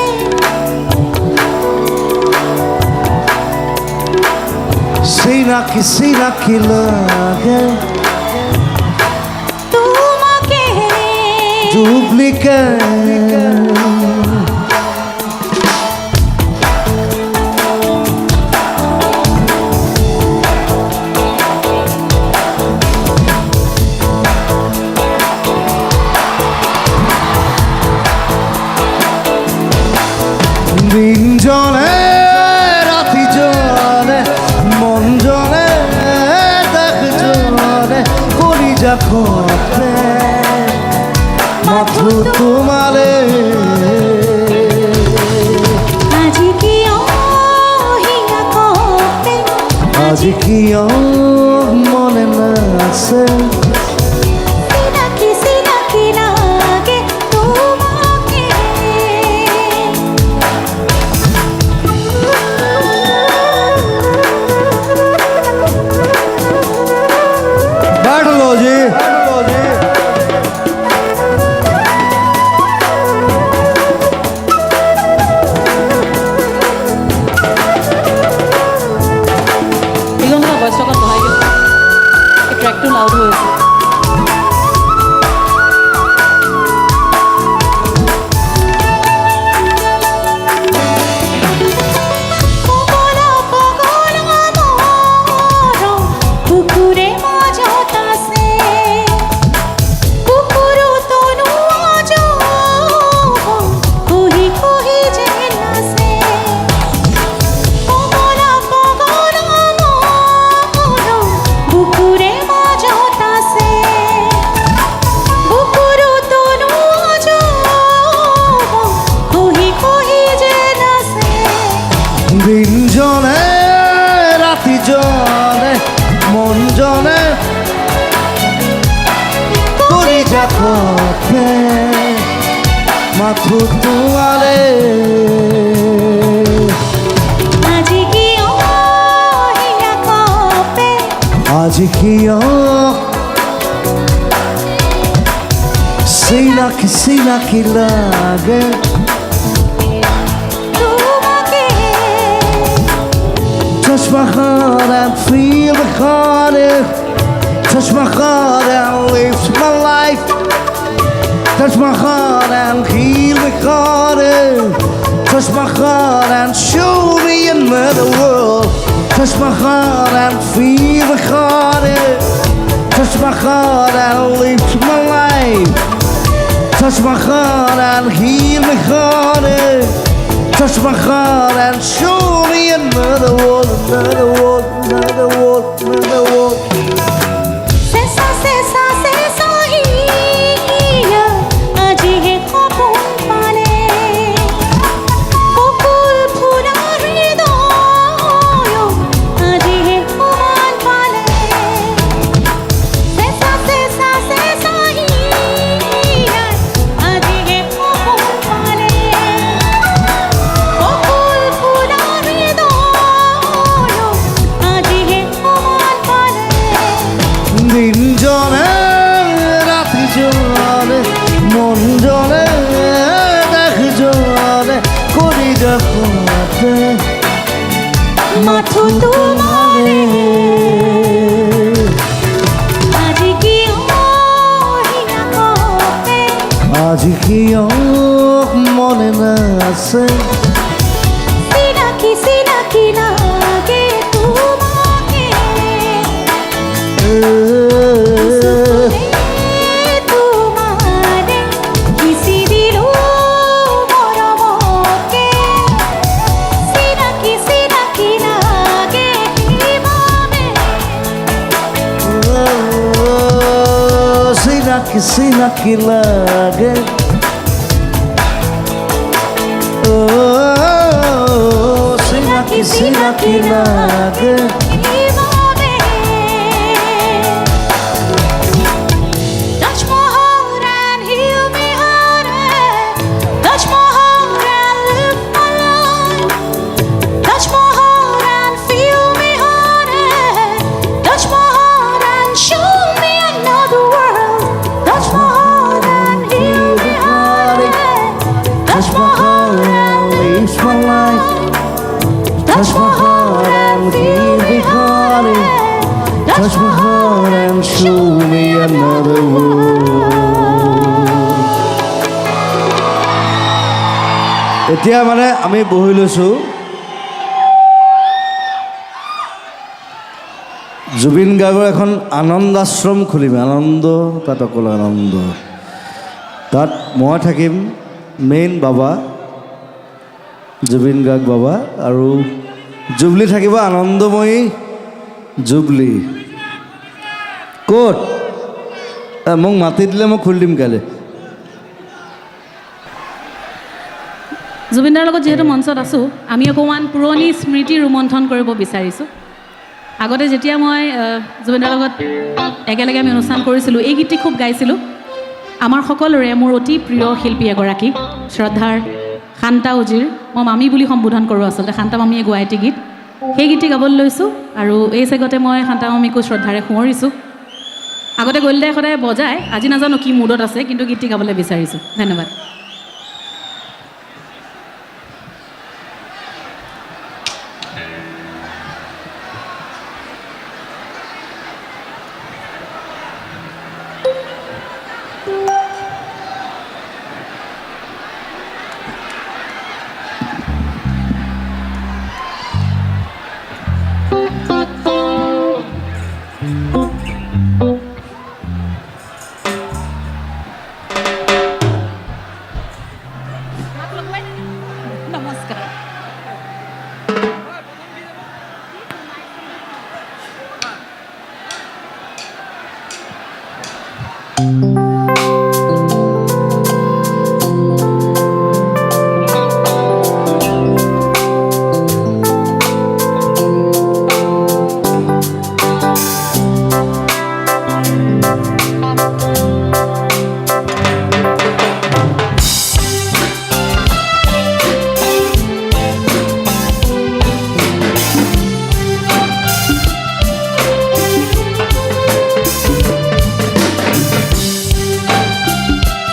सीना की लगे তোমাকে डुप्लीकेट দিন জনে রাতি জনে মন জনে দেখ জনে করি যা খোপে মাথু তোমারে আজ কি হিয়া কপে আজ কি মনে না আছে সিনাকি লাগে তোমাকে बैठ लो जी দিগন্ত দা ভইচটো অকণ বঢ়াই দিয়ক এই ট্ৰেকটো লাউড হৈ আছে পগলা পগলা মোর পুকুরে মাঝত আছে পুকুর তনু আজ কহি কহি যে নাচে পগলা পগলা মোর পুকুরে মাঝত আছে পুকুর তনু আজ কহি কহি যে নাচে দিন জনে রাতি জনে মন জনে করি যা খোপে মাথু তোমারে আজ কি হিয়া কপে आज की सीना की लागे তোমাকে touch my heart and feel the heart touch my heart and lift my life touch my heart and heal the heart touch my heart and show me another world touch my heart and feel the heart touch my heart and lift my life touch my heart and heal my heart touch my heart and show me another world another world another world another world Sesa হিয়া আজ হে কপন পানে বকুল ফুলা হৃদয় আজ হে কুমার পানে সেসা হিয়া আজ হে কপন পানে বকুল ফুলা হৃদয় আজ হে কুমার পানে দিন জনে রাতি জনে মন জনে দেখ জনে করি যখন মাথু তোমারে আজ কি হিয়া কপে আজ কি মনে না আছে সিনাকি লাগে তোমাকে তোমারে কিসি দিলু মরমকে সিনাকি লাগে হিমাবে চিনাকি লাগে চিনাকি চিনাকি লাগে এইভাবে touch my heart and heal me heart touch my heart and live my life touch my heart and feel me heart touch my heart and show me another world touch my heart and heal me heart touch my heart and live my life touch my heart and feel me heart touch my heart and show me another world এতিয়া মানে আমি বহি লৈছোঁ জুবিন গাৰ্গৰ এখন আনন্দ আশ্ৰম খুলিম আনন্দ তাত অকল আনন্দ তাত মই থাকিম মেইন বাবা জুবিন গাৰ্গ বাবা আৰু জুবলি থাকিব আনন্দময়ী জুবলি ক'ত মোক মাতি দিলে মই খুলি দিম কাইলৈ জুবিনদাৰ লগত যিহেতু মঞ্চত আছোঁ আমি অকণমান পুৰণি স্মৃতি ৰোমন্থন কৰিব বিচাৰিছোঁ আগতে যেতিয়া মই জুবিনদাৰ লগত একেলগে আমি অনুষ্ঠান কৰিছিলোঁ এই গীতটি খুব গাইছিলোঁ আমাৰ সকলোৰে মোৰ অতি প্ৰিয় শিল্পী এগৰাকী শ্ৰদ্ধাৰ শান্তা উজিৰ মই মামী বুলি সম্বোধন কৰোঁ আচলতে শান্তা মামীয়ে গোৱা এটি গীত সেই গীতটি গাবলৈ লৈছোঁ আৰু এই চেগতে মই শান্তা মামীকো শ্ৰদ্ধাৰে সোঁৱৰিছোঁ আগতে গলিদাই সদায় বজায় আজি নাজানো কি মুডত আছে কিন্তু গীতটি গাবলৈ বিচাৰিছোঁ ধন্যবাদ নমস্কাৰ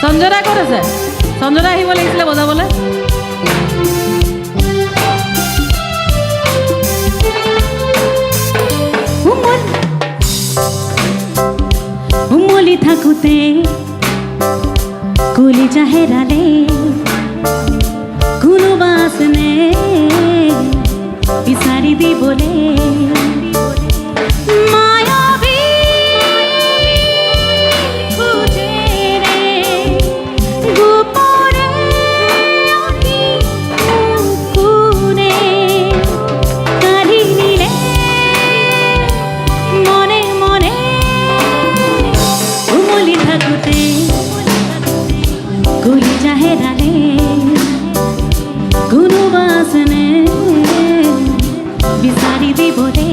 সঞ্জয়দা ক'ত আছে সঞ্জয়দা আহিব লাগিছিলে বজাবলৈ উমলি থাকোঁতে কলিজা হেৰালে কোনোবা আছেনে বিচাৰি দিবলৈ মায়াবী খোজেৰে গোপনে আহি কোনে কাঢ়ি নিলে মনে মনে উমলি থাকোঁতে কলিজা হেৰালে কোনোবা আছেনে বিচাৰি দিবলৈ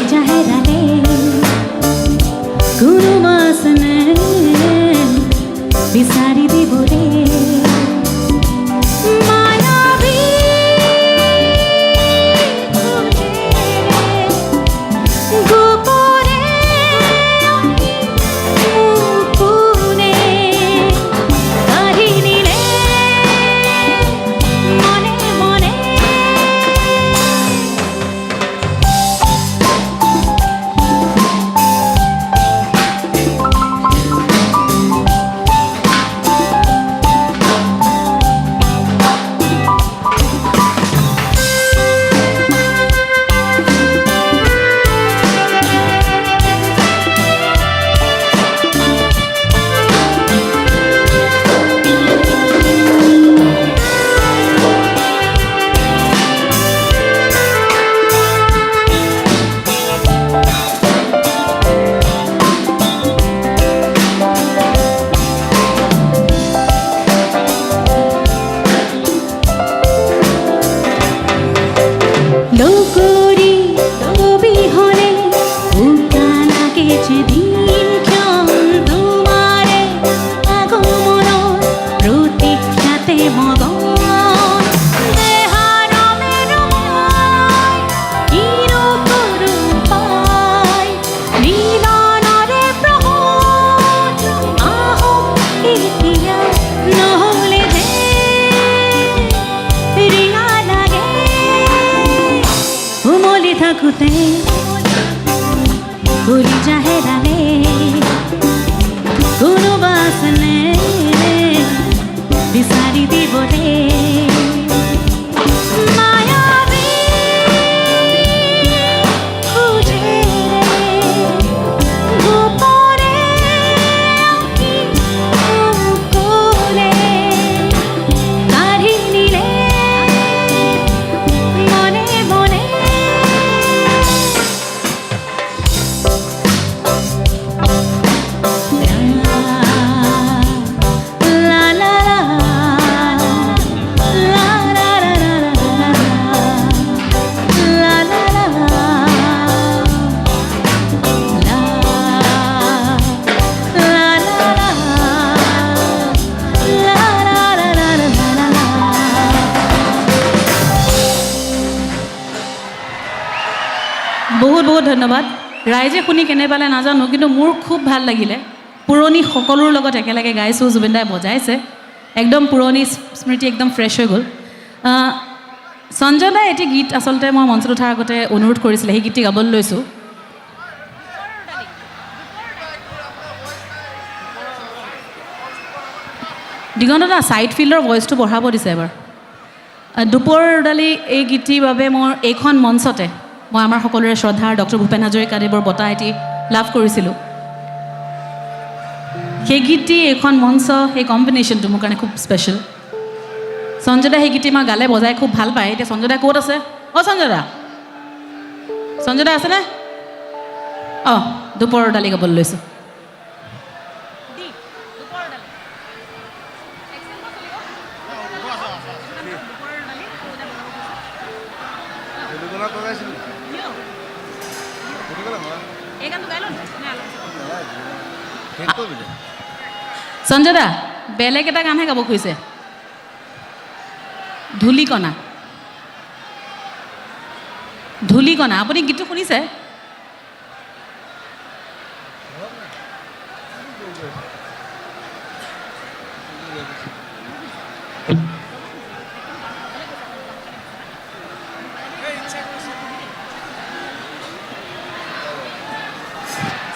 কলিজা হেৰালে কোনোবা আছেনে বিচাৰি দিবলে মায়াবী গোপনে কোনে কাঢ়ি নিলে মনে মনে লোকৰি অবিহনে উকা লাগে যেদিন ক্ষণ তোমাৰে আগমনৰ প্ৰতীক্ষাতে মগন দেহাৰমেৰ মই কিনো কৰোঁ পাই মিলনৰে প্ৰহৰ আহোঁ এতিয়া নহ'লে যে ৰিঙা লাগে উমলি থাকোঁতে কলিজা হেৰালে কোনোবা আছেনে বিচাৰি দিবলে মায়াবী খোজেৰে গোপনে আঁকি কোনে কাঢ়ি নিলে মনে মনে লা লা লা লা লা লা লা বহুত বহুত ধন্যবাদ ৰাইজে শুনি কেনে পালে নাজানো কিন্তু মোৰ খুব ভাল লাগিলে পুৰণি সকলোৰ লগত একেলগে গাইছোঁ জুবিন দাই বজাইছে একদম পুৰণি স্মৃতি একদম ফ্ৰেছ হৈ গ'ল সঞ্জয় দাই এটি গীত আচলতে মই মঞ্চত উঠাৰ আগতে অনুৰোধ কৰিছিলে সেই গীতটি গাবলৈ লৈছোঁ দিগন্ত দা ছাইড ফিল্ডৰ ভইচটো বঢ়াব দিছে এবাৰ দুপৰডালি এই গীতটিৰ বাবে মোৰ এইখন মঞ্চতে মই আমাৰ সকলোৰে শ্ৰদ্ধাৰ ডক্টৰ ভূপেন হাজৰিকাদেৱৰ বঁটা এটি লাভ কৰিছিলোঁ সেই গীতটি এইখন মঞ্চ সেই কম্বিনেশ্যনটো মোৰ কাৰণে খুব স্পেচিয়েল সঞ্জয় দা সেই গীতটি মই গালে বজাই খুব ভাল পায় এতিয়া সঞ্জয় দা ক'ত আছে সঞ্জয় দা আছেনে অঁ দুপৰডালি গাবলৈ লৈছোঁ সঞ্জয় দা বেলেগ এটা গানহে গাব খুজিছে ধূলিকণা ধূলিকণা আপুনি গীতটো শুনিছে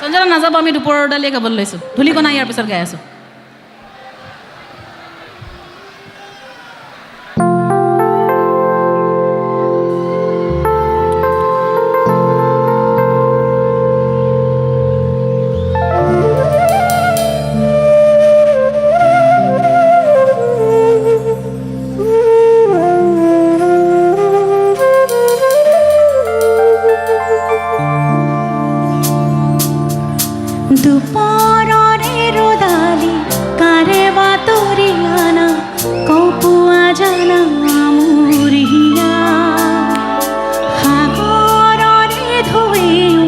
সঞ্জয় দা নাযাব আমি দুপৰডালিয়ে গাবলৈ লৈছোঁ ধূলিকণা ইয়াৰ পিছত গাই আছোঁ দুপৰৰে ৰ'দালি কাৰে বাতৰিয়ানা কপোৱা জানা আমৰিয়া সাগৰৰে ঢৌৱে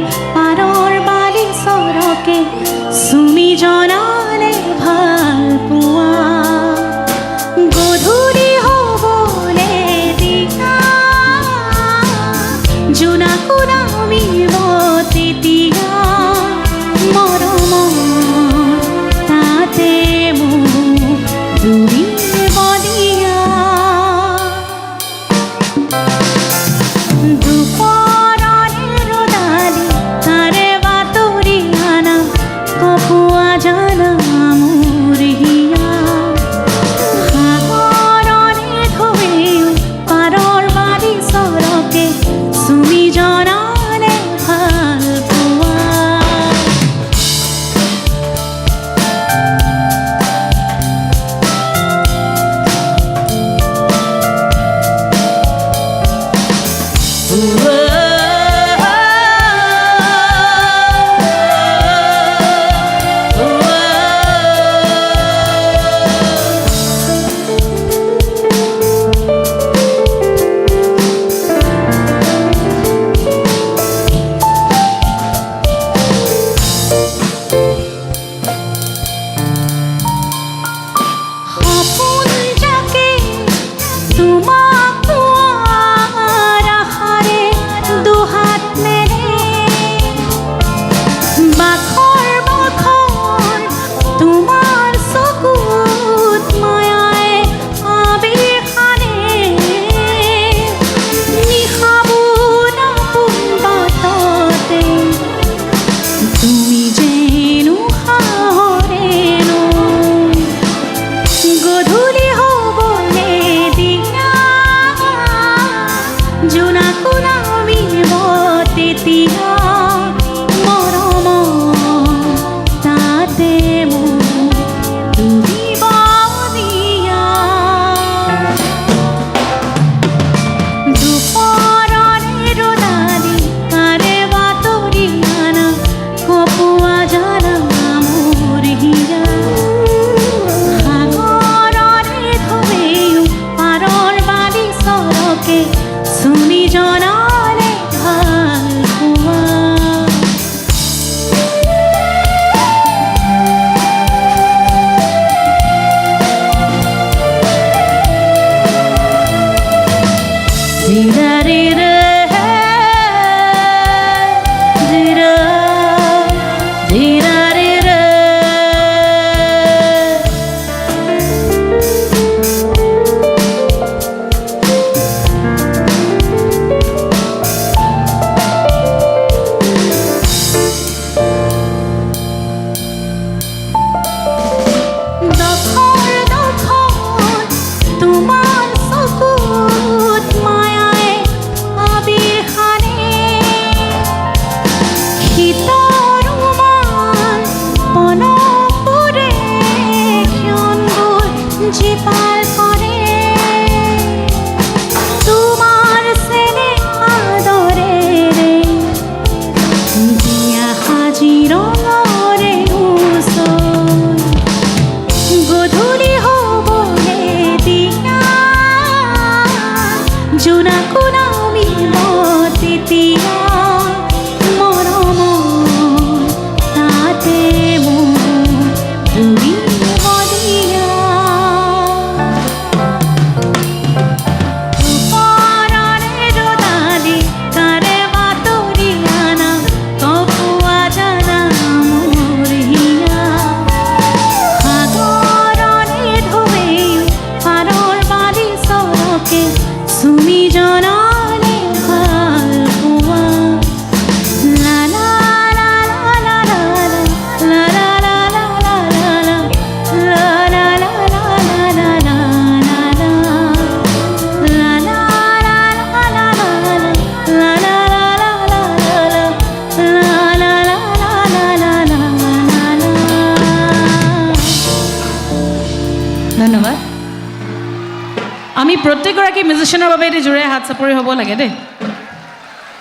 আমি প্ৰত্যেকগৰাকী মিউজিচিয়ানৰ বাবে এটি জোৰে হাত চাপৰি হ'ব লাগে দেই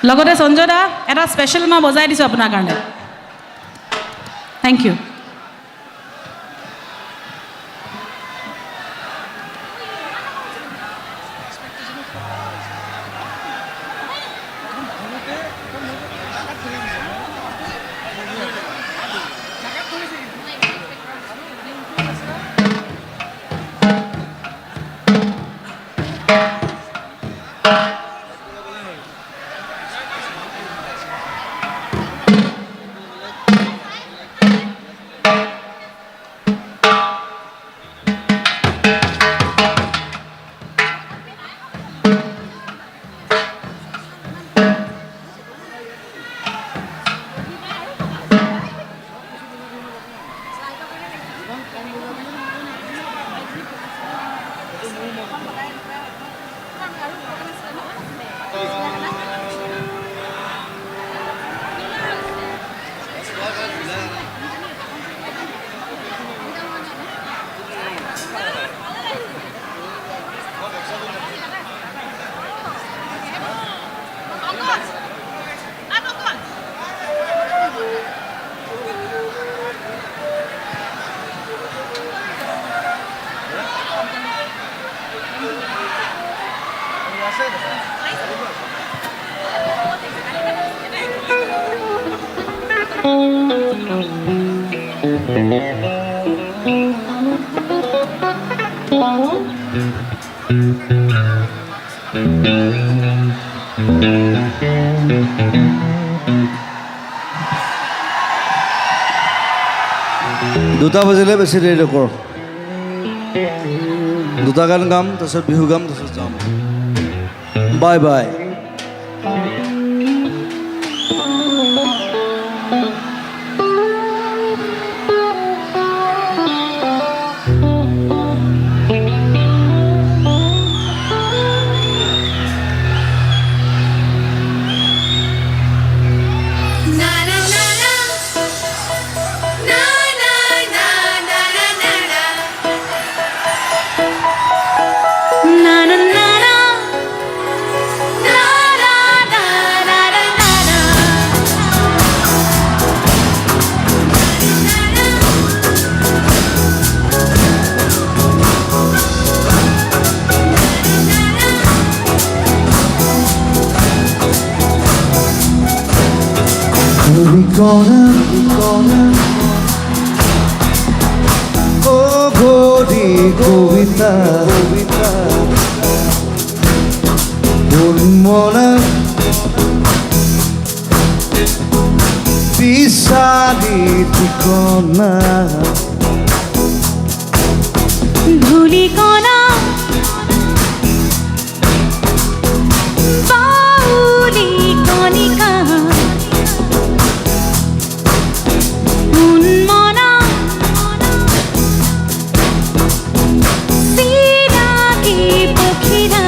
লগতে সঞ্জয় দা এটা স্পেচিয়েল মই বজাই দিছোঁ আপোনাৰ কাৰণে থেংক ইউ দুটা বাজিলে বেছি দেৰি নকৰ দুটা গান গাম তাৰপিছত বিহু গাম তাৰপিছত যাম bye bye Na na na na, na na na na na na na. না না না না Na na na na na na na. ও গরি কবিতা মনা পিছাদি ঠিকনা ধূলিকণা বাউলি কণিকা উন্মনা চিনাকি পখিলা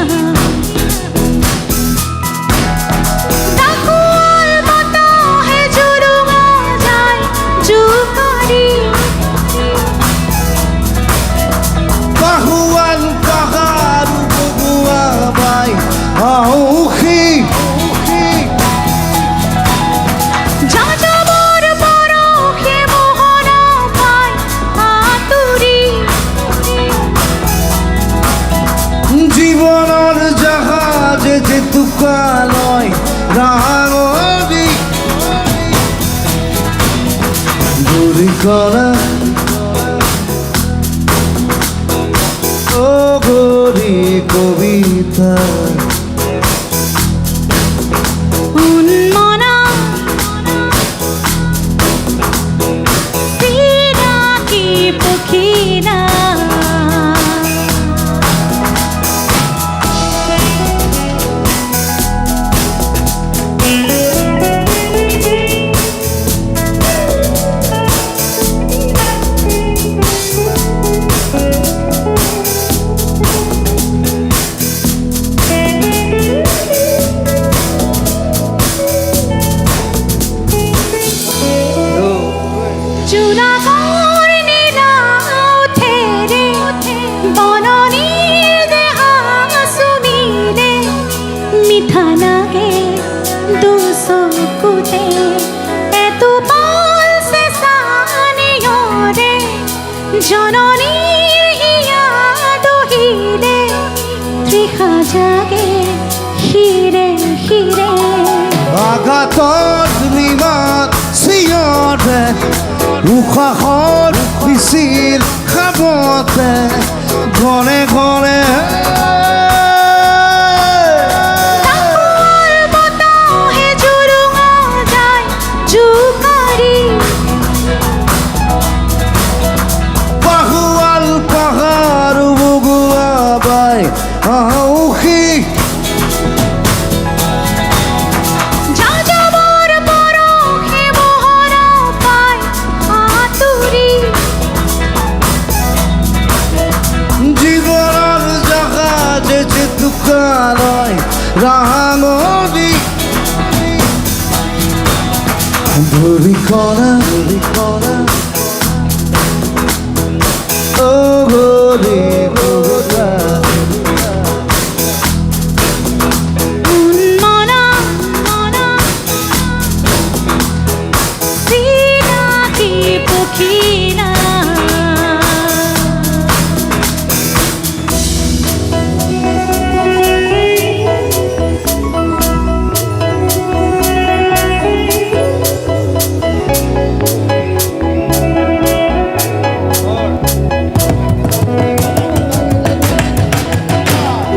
ডাকুৱাল বতাহে জুৰুঙা যায় জোকাৰি পাহুৱাল পাহাৰ বগুৱা বাই আউসী যাযাবৰ পৰশে মোহনা পাই আঁতৰি জীৱনৰ জাহাজে জেতুকা লয় ৰাঙৰি ঘূৰি কৰা ও গৰি কবিতা উন্মনা চিনাকি পখিলা জননীৰ হিয়া দহিলে তৃষা জাগে শিৰে শিৰে আঘাতত নিমাত চিঞৰে উশাহত বিচিল খাবতে ঘৰে ঘৰে তাকৰ বতাহে জুৰুঙা যায় জোকাৰি পাহুৱাল পাহাৰ বগুৱা বাই আউসী যাযাবৰ পৰশে মোহৰা পাই আঁতৰি জীৱনৰ জাহাজ জেতুকালৈ ৰাঙলী ধৰিকনা অগলি বগুৱা মনা মনা চিনাকি পখিলা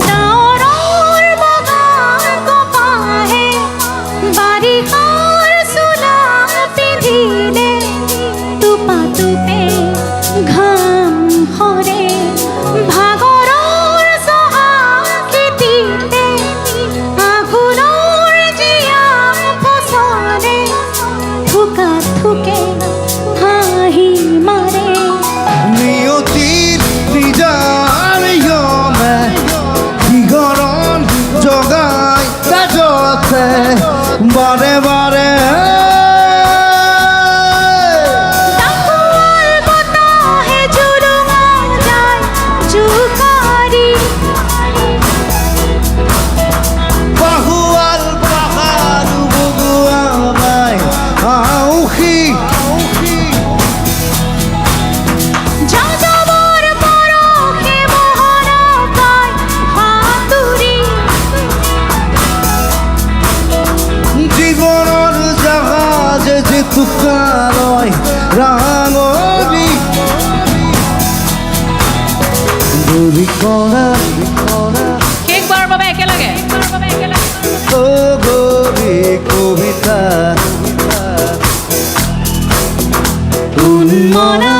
ডাৱৰৰ বগান কপাহে বাৰিষাৰ চোলা পিন্ধিলে টোপাটোপে ঘাম সৰে ভাগৰৰ চহা খেতিতে আঘোণৰ জীয়া ফচলে থোকা থোকে হাঁহি মাৰে নিয়তিৰ নিজাৰিয়মে শিগৰণ জগাই কাজতে বাৰে বাৰে তাকৰ বতাহে জুৰুঙা যায় জোকাৰি পাহুৱাল পাহাৰ বগুৱা বাই আউসী যাযাবৰ পৰশে মোহৰা পাই আঁতৰি জীৱনৰ জাহাজ জেতুকালৈ ৰাঙলী ধৰিকনা শেষবাৰৰ বাবে একেলগে অগলি কবিতা মনা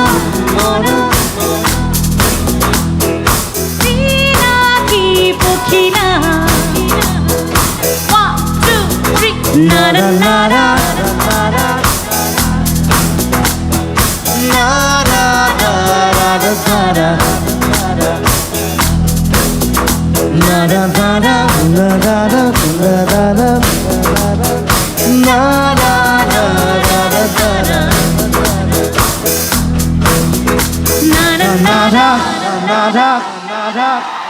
মনা চিনাকি পখিলা 1 2 3 না না না না Nada, nada, nada.